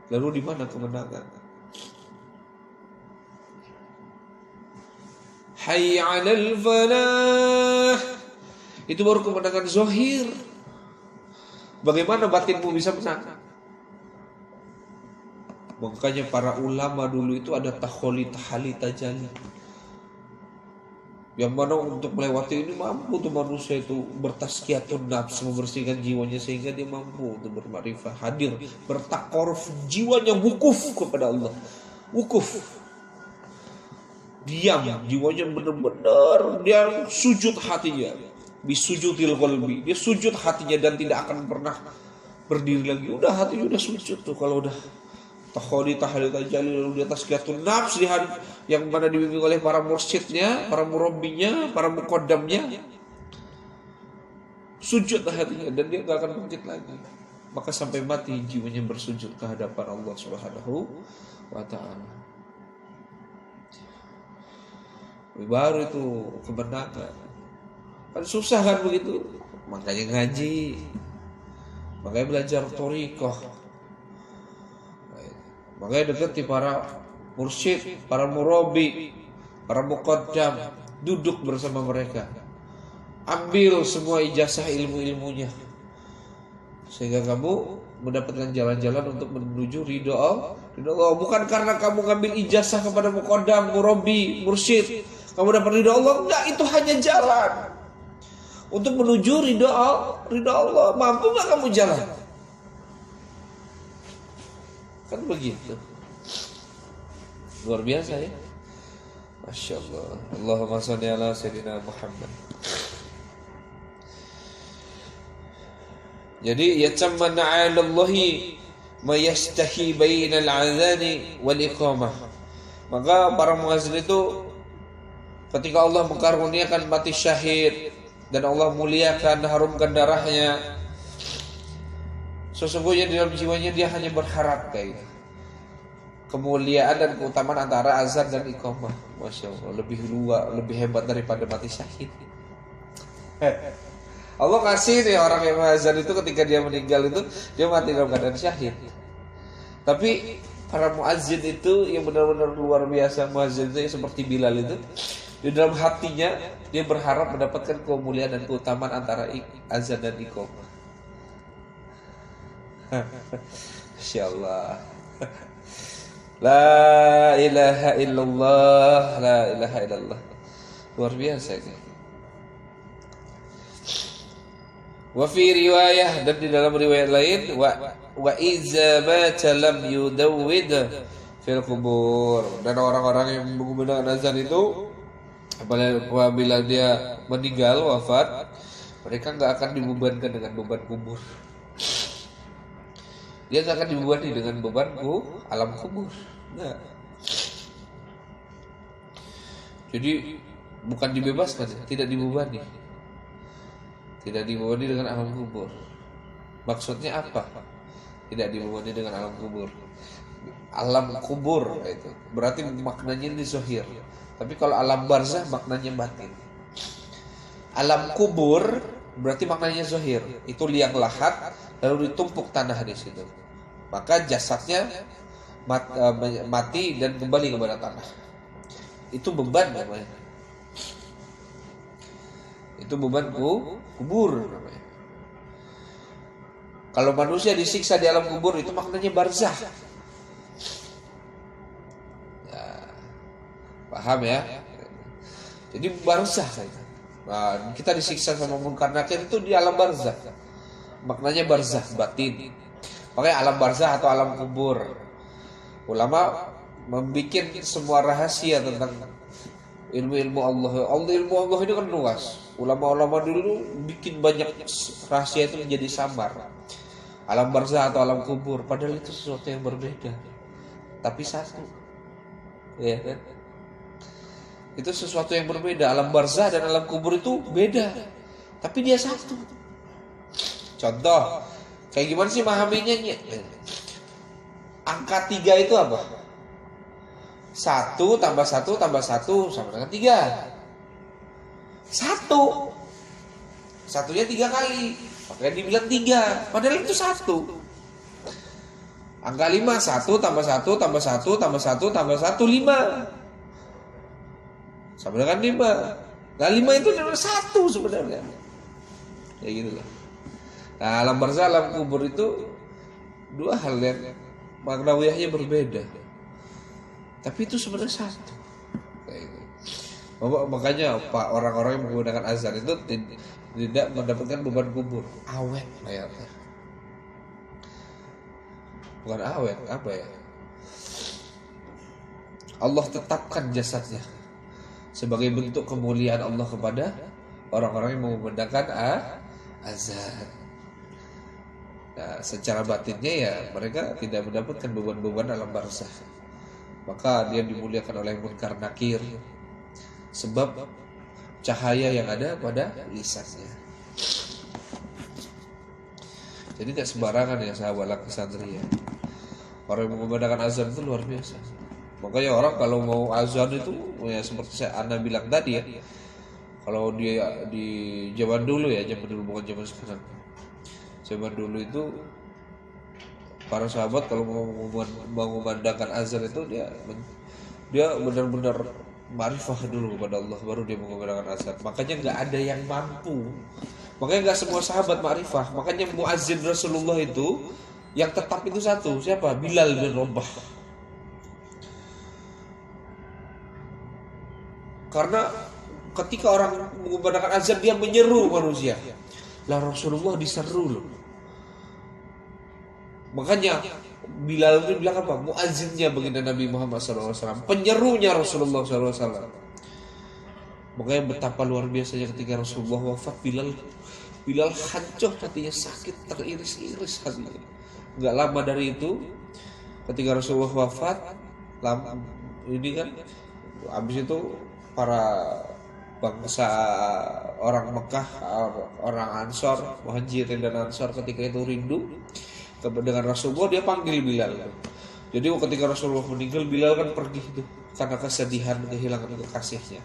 Lalu di mana kemenangan? Hayya 'alal falah. Itu baru kemenangan zahir. Bagaimana batinmu bisa menang? Makanya para ulama dulu itu ada taholi, tajalli. Yang mana untuk melewati ini mampu tuh manusia itu bertazkiyatun nafs, membersihkan jiwanya sehingga dia mampu untuk bermakrifah, hadir, bertakaruf, jiwanya wukuf kepada Allah. Wukuf. Diam, jiwanya benar-benar dia sujud hatinya, bisujudil qalbi, dia sujud hatinya dan tidak akan pernah berdiri lagi. Udah hatinya udah sujud tuh kalau udah takholi tajalli, lalu di atas tazkiyatun nafs yang mana dibimbing oleh para mursyidnya, para murabbinya, para muqaddamnya, sujud hatinya dan dia enggak akan bangkit lagi. Maka sampai mati jiwanya bersujud ke hadapan Allah Subhanahu wa taala. Baru itu kemenangan. Kan susah kan begitu. Makanya ngaji, makanya belajar thariqah, makanya dekati para mursyid, para murabbi, para muqaddam, duduk bersama mereka, ambil semua ijazah ilmu-ilmunya, sehingga kamu mendapatkan jalan-jalan untuk menuju ridho Allah. Bukan karena kamu ngambil ijazah kepada muqaddam, murabbi, mursyid kamu dapat ridho Allah. Enggak, itu hanya jalan untuk menuju ridho Allah. Mampu enggak kamu jalan? Kan begitu. Luar biasa ya. Masya Allah. Allahumma sholli ala sayyidina Muhammad. Jadi yatamanna 'ala Allahi ma yastahi bainal adzani wal iqamah. Maka para muazzin itu ketika Allah mengkaruniakan mati syahid dan Allah muliakan, harumkan darahnya, sesungguhnya di dalam jiwanya dia hanya berharap kayak gitu. Kemuliaan dan keutamaan antara azan dan iqamah. Masya Allah, lebih luas, lebih hebat daripada mati syahid. Allah kasih nih orang yang azan itu ketika dia meninggal itu dia mati dalam keadaan syahid. Tapi para muazzin itu yang benar-benar luar biasa, muazzin itu yang seperti Bilal itu, di dalam hatinya dia berharap mendapatkan kemuliaan dan keutamaan antara azan dan iqamah. Masya Allah. La ilaha illallah, la ilaha illallah. Luar biasa ini. Wa fi riwayah, dan di dalam riwayat lain, wa iza mata lam yudawwid fil kubur. Dan orang-orang yang menggunakan azan itu apabila dia meninggal, wafat, mereka enggak akan dibebankan dengan beban kubur. Dia enggak akan dibebani dengan beban alam kubur. Nah. Jadi bukan dibebaskan, tidak dibebani. Tidak dibebani dengan alam kubur. Maksudnya apa? Tidak dibebani dengan alam kubur. Alam kubur itu berarti maknanya ini zahir. Tapi kalau alam barzah maknanya batin. Alam kubur berarti maknanya zahir. Itu liang lahat lalu ditumpuk tanah di situ. Maka jasadnya mati dan kembali kepada tanah. Itu beban namanya. Itu beban kubur namanya. Kalau manusia disiksa di alam kubur itu maknanya barzah. Ya, paham ya? Jadi barzah itu. Nah, kita disiksa sama munkar nakir itu di alam barzah. Maknanya barzah batin. Makanya alam barzah atau alam kubur. Ulama membuat semua rahasia tentang ilmu Allah. Ilmu Allah itu kan luas. Ulama-ulama dulu bikin banyak rahasia itu menjadi samar. Alam barzah atau alam kubur, padahal itu sesuatu yang berbeda, tapi satu. Ya kan? Itu sesuatu yang berbeda. Alam barzah dan alam kubur itu beda, tapi dia satu. Contoh, kayak gimana sih memahaminya? Angka 3 itu apa? 1 tambah 1 tambah 1 sama dengan 3. 1. Satunya 3 kali. Makanya dibilang 3. Padahal itu 1. Angka 5, 1 tambah 1 tambah 1 tambah 1 tambah 1, 5. Sama dengan 5. Nah 5 itu adalah 1 sebenarnya. Ya gitu loh. Nah alam barzah, alam kubur itu dua hal yang maknawiyahnya berbeda, tapi itu sebenarnya satu. Makanya Pak, orang-orang yang menggunakan azan itu tidak mendapatkan beban kubur. Awet layarnya. Bukan awet, apa ya? Allah tetapkan jasadnya sebagai bentuk kemuliaan Allah kepada orang-orang yang menggunakan azan. Nah, secara batinnya ya mereka tidak mendapatkan beban-beban alam barzah. Maka dia dimuliakan oleh munkar nakir sebab cahaya yang ada pada lisannya. Jadi tidak sembarangan ya sahabat kesatria. Orang yang menggunakan azan itu luar biasa. Makanya orang kalau mau azan itu ya seperti Anda bilang tadi ya. Kalau dia di zaman dulu ya, zaman dulu bukan zaman sekarang. Zaman dulu itu para sahabat kalau mau mengumandangkan azan itu dia benar-benar ma'rifah dulu kepada Allah, baru dia mengumandangkan azan. Makanya nggak ada yang mampu. Makanya nggak semua sahabat ma'rifah. Makanya muazzin Rasulullah itu yang tetap itu satu, siapa? Bilal bin Rabah. Karena ketika orang mengumandangkan azan dia menyeru manusia. Lah Rasulullah diseru loh. Makanya Bilal itu bilang apa? Muazzinnya baginda Nabi Muhammad SAW, penyerunya Rasulullah SAW. Makanya betapa luar biasanya ketika Rasulullah wafat, Bilal hancur hatinya, sakit teriris-iris hatinya. Gak lama dari itu, ketika Rasulullah wafat, ini kan, habis itu para bangsa orang Mekah, orang Ansor, Muhajirin dan Ansor ketika itu rindu dengan Rasulullah, dia panggil Bilal. Jadi ketika Rasulullah meninggal, Bilal kan pergi itu karena kesedihan kehilangan kekasihnya.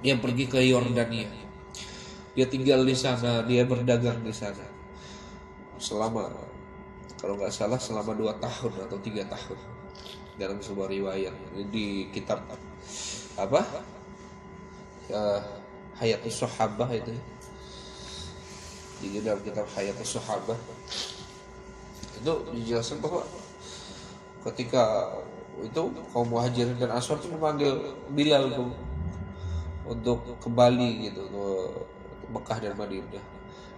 Dia pergi ke Yordania. Dia tinggal di sana, dia berdagang di sana selama, kalau nggak salah selama 2 tahun atau 3 tahun dalam sebuah riwayat di kitab apa? Hayatus Sahabah itu. Di dalam kitab Hayatus Sahabah itu dijelaskan bahwa ketika itu kaum Muhajirin dan Ansor itu memanggil Bilal untuk kembali gitu ke Mekah dan Madinah.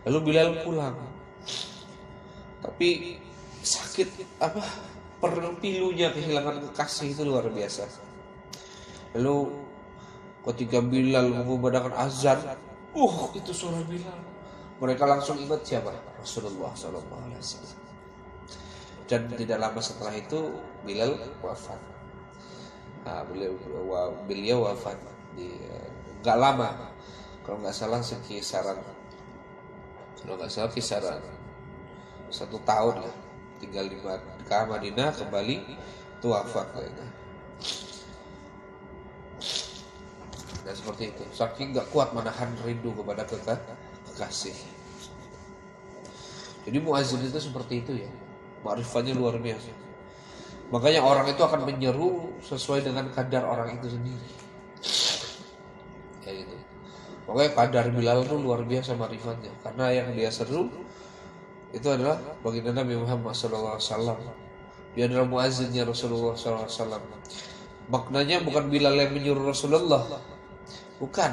Lalu Bilal pulang. Tapi sakit pilunya kehilangan kekasih itu luar biasa. Lalu ketika Bilal mengumandangkan azan, itu suara Bilal. Mereka langsung ingat siapa? Rasulullah SAW. Dan tidak lama setelah itu Bilal wafat. Beliau wafat nggak lama, kalau nggak salah kisaran 1 tahun lah, tinggal di Madinah, kembali itu wafat kayaknya. Dan seperti itu, saking nggak kuat menahan rindu kepada kekasih. Jadi muazzin itu seperti itu ya, ma'rifatnya luar biasa. Makanya orang itu akan menyeru sesuai dengan kadar orang itu sendiri. Ya gitu. Makanya kadar Bilal itu luar biasa ma'rifatnya, karena yang dia seru itu adalah baginda Nabi Muhammad SAW. Dia adalah muazzinnya Rasulullah SAW. Maknanya bukan Bilal yang menyuruh Rasulullah, bukan.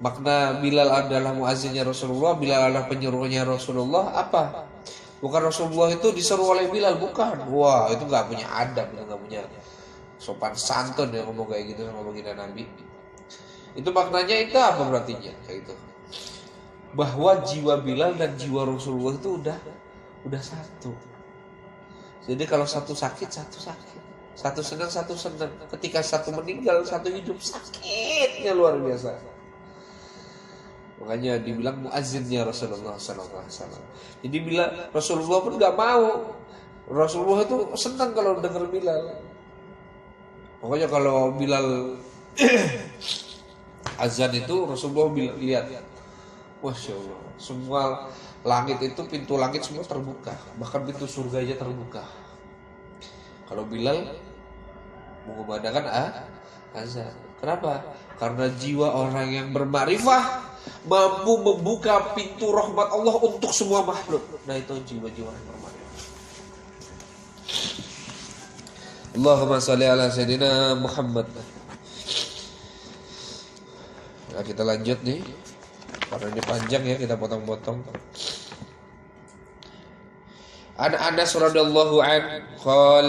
Makna Bilal adalah muazzinnya Rasulullah, Bilal adalah penyuruhnya Rasulullah. Apa? Bukan Rasulullah itu disuruh oleh Bilal, bukan. Wah, itu nggak punya adab, itu nggak punya sopan santun ya ngomong kayak gitu sama baginda Nabi. Itu maknanya itu apa berartinya? Kayak itu. Bahwa jiwa Bilal dan jiwa Rasulullah itu udah satu. Jadi kalau satu sakit, satu sakit. Satu senang, satu senang. Ketika satu meninggal, satu hidup, sakitnya luar biasa. Makanya dibilang muazzinnya Rasulullah SAW. Jadi bila Rasulullah pun nggak mau, Rasulullah itu senang kalau dengar Bilal. Pokoknya kalau Bilal azan itu Rasulullah lihat, Masya Allah, semua langit itu, pintu langit semua terbuka, bahkan pintu surga aja terbuka. Kalau Bilal mengumandangkan azan. Kenapa? Karena jiwa orang yang bermakrifah mampu membuka pintu rahmat Allah untuk semua makhluk. Nah, itu jiwa-jiwa yang bermakrifah. Allahumma shalli ala sayyidina Muhammad. Nah, kita lanjut nih. Karena ini panjang ya, kita potong-potong. Anas radhiyallahu an qol,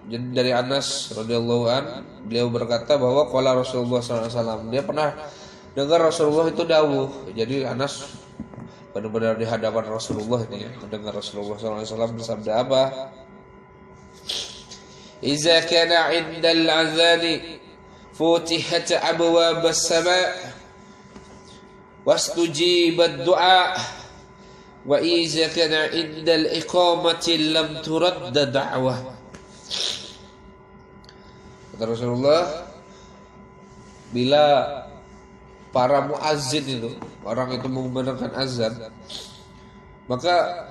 dari Anas radhiyallahu an, beliau berkata bahwa qala Rasulullah SAW, dia pernah dengar Rasulullah itu dawuh. Jadi Anas benar-benar di hadapan Rasulullah ini ya, mendengar Rasulullah SAW bersabda apa? Iza kana 'indal 'azani futihat abwab as-sama' wastujibat du'a wa iza kana 'indal iqamati lam turadda da'wah. Kata Rasulullah, bila para muazzin itu, orang itu mengumandangkan azan, maka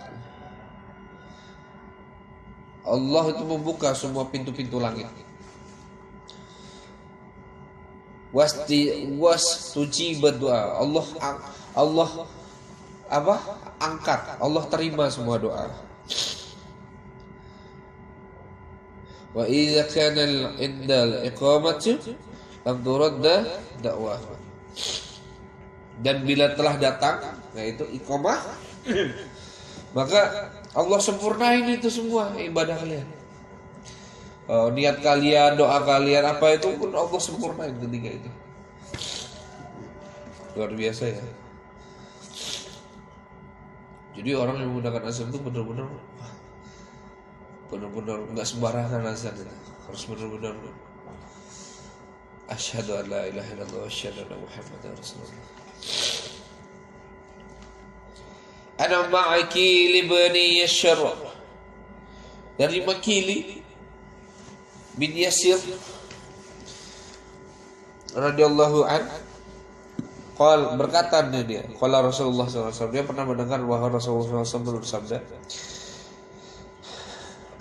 Allah itu membuka semua pintu-pintu langit. Wastujibat doa. Allah angkat. Allah terima semua doa. Wa idza kana indal iqamati lam turadda da'wah. Dan bila telah datang, yaitu iqamah, maka Allah sempurnain itu semua ibadah kalian. Niat kalian, doa kalian, apa itu pun Allah sempurnain ketika itu. Luar biasa ya. Jadi orang yang menggunakan azan itu benar-benar nggak sembarangan azan itu. Harus benar-benar asyhadu an la ilaha illallah wa asyhadu anna muhammadar rasulullah. Ana ma'akili bani Yashar, dari Makili bin Yasir radhiyallahu an, berkata dia, qala Rasulullah SAW, dia pernah mendengar bahwa Rasulullah SAW bersabda,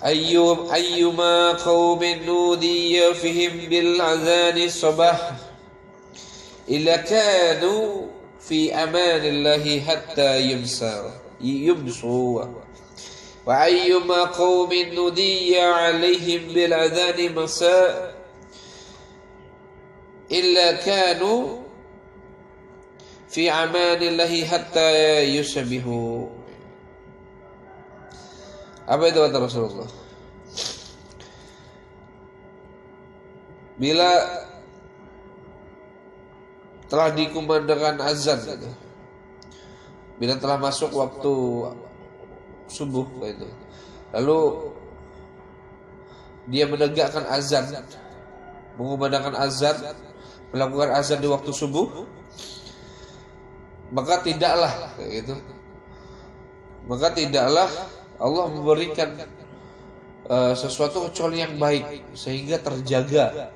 ayyuma qaumin nudiya fihim bil azani sabah illa kanu fi amanillahi hatta yumsu wa ayyuma qaumin nudiya alaihim bil adhani masa illa kanu fi amanillahi hatta yusbihu. Apa itu kata Rasulullah? Bila telah dikumandangkan azan gitu, bila telah masuk waktu subuh gitu, lalu dia menegakkan azan, mengumandangkan azan, melakukan azan di waktu subuh, maka tidaklah Allah memberikan sesuatu kecuali yang baik, sehingga terjaga,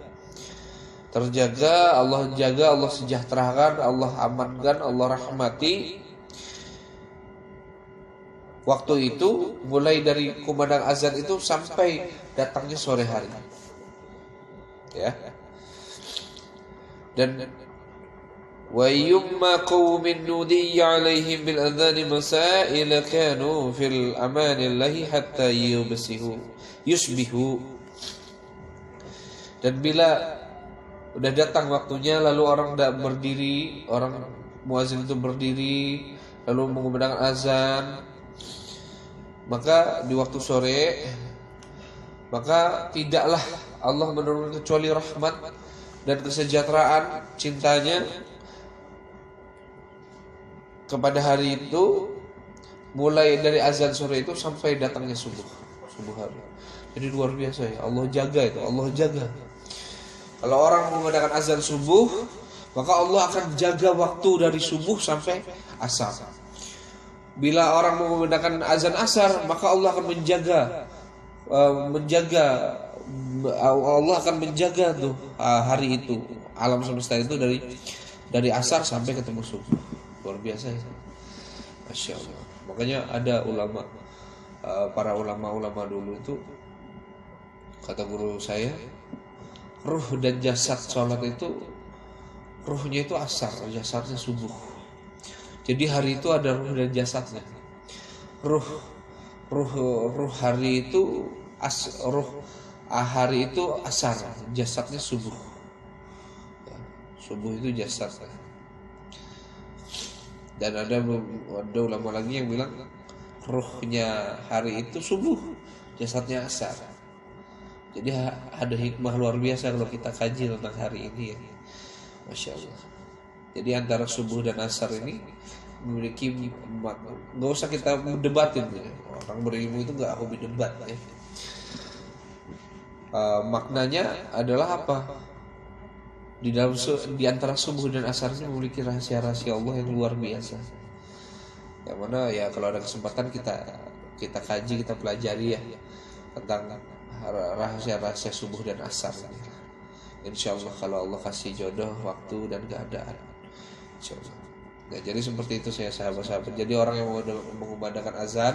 Allah jaga, Allah sejahterakan, Allah amankan, Allah rahmati waktu itu, mulai dari kumandang azan itu sampai datangnya sore hari, ya. Dan wa yumma qaumin nudiya alaihim bil adhani masaila kanu fil amanillahi hatta yusbihu. Dan bila udah datang waktunya, lalu orang muazin itu berdiri lalu mengumandangkan azan, maka di waktu sore, maka tidaklah Allah menurunkan kecuali rahmat dan kesejahteraan cintanya kepada hari itu, mulai dari azan sore itu sampai datangnya subuh hari. Jadi luar biasa ya, Allah jaga itu, Allah jaga. Kalau orang menggunakan azan subuh, maka Allah akan jaga waktu dari subuh sampai asar. Bila orang menggunakan azan asar, maka Allah akan menjaga Allah akan menjaga tuh hari itu, alam semesta itu dari asar sampai ketemu subuh. Luar biasa ya, Masya Allah. Makanya ada para ulama dulu itu, kata guru saya, ruh dan jasad sholat itu, ruhnya itu asar, jasadnya subuh. Jadi hari itu ada ruh dan jasadnya. Ruh hari itu hari itu asar, jasadnya subuh. Subuh itu jasad. Dan ada ulama lagi yang bilang ruhnya hari itu subuh, jasadnya asar. Jadi ada hikmah luar biasa kalau kita kaji tentang hari ini ya. Masya Allah. Jadi antara subuh dan asar ini memiliki makna. Gak usah kita debatin ya. Orang berilmu itu gak hobi debat ya. Maknanya adalah apa? Di antara subuh dan asar ini memiliki rahasia-rahasia Allah yang luar biasa. Yang mana ya kalau ada kesempatan kita kaji, kita pelajari ya tentang rahasia-rahasia subuh dan asar. Insyaallah kalau Allah kasih jodoh, waktu dan keadaan, insyaallah. Nah, jadi seperti itu saya sahabat-sahabat. Jadi orang yang mengumandangkan azan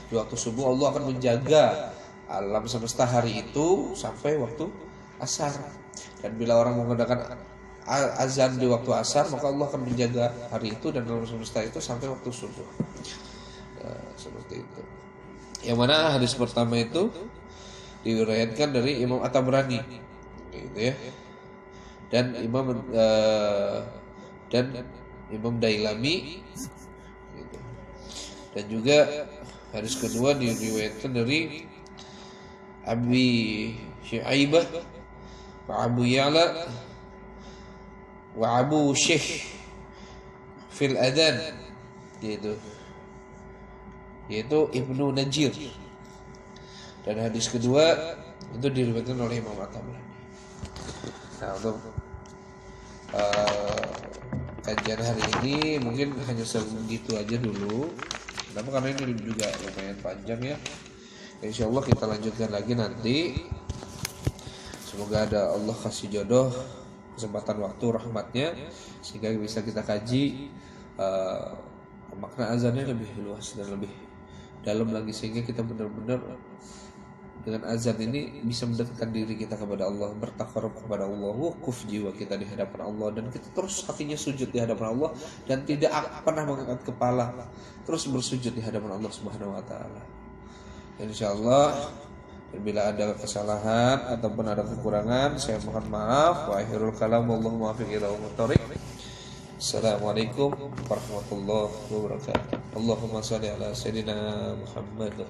di waktu subuh, Allah akan menjaga alam semesta hari itu sampai waktu asar. Dan bila orang menggunakan azan di waktu asar, maka Allah akan menjaga hari itu dan alam semesta itu sampai waktu subuh. Nah, seperti itu. Yang mana hadis pertama itu diriwayatkan dari Imam At-Tabrani, gitu ya. Dan Imam Dailami, gitu. Dan juga Hadis kedua diriwayatkan dari Abi Syaibah wa Abu Ya'la wa Abu Syekh fil Adan, yaitu Ibnu Najir. Dan hadis kedua itu diriwayatkan oleh Imam At-Tabrani. Nah, untuk kajian hari ini mungkin hanya segitu aja dulu. Kenapa? Karena ini juga lumayan panjang ya. Insya Allah kita lanjutkan lagi nanti. Semoga ada Allah kasih jodoh, kesempatan waktu, rahmatnya, sehingga bisa kita kaji makna azannya lebih luas dan lebih dalam lagi, sehingga kita benar-benar dengan azan ini bisa mendekatkan diri kita kepada Allah, bertakarub kepada Allah, wukuf jiwa kita di hadapan Allah, dan kita terus hatinya sujud di hadapan Allah dan tidak pernah mengangkat kepala, terus bersujud di hadapan Allah Subhanahu wa taala. Insyaallah, bila ada kesalahan ataupun ada kekurangan, saya mohon maaf. Wa akhirul kalam, wallahu muwaffiq ila aqwamit. Assalamualaikum warahmatullahi wabarakatuh. Allahumma shalli ala sayyidina Muhammad.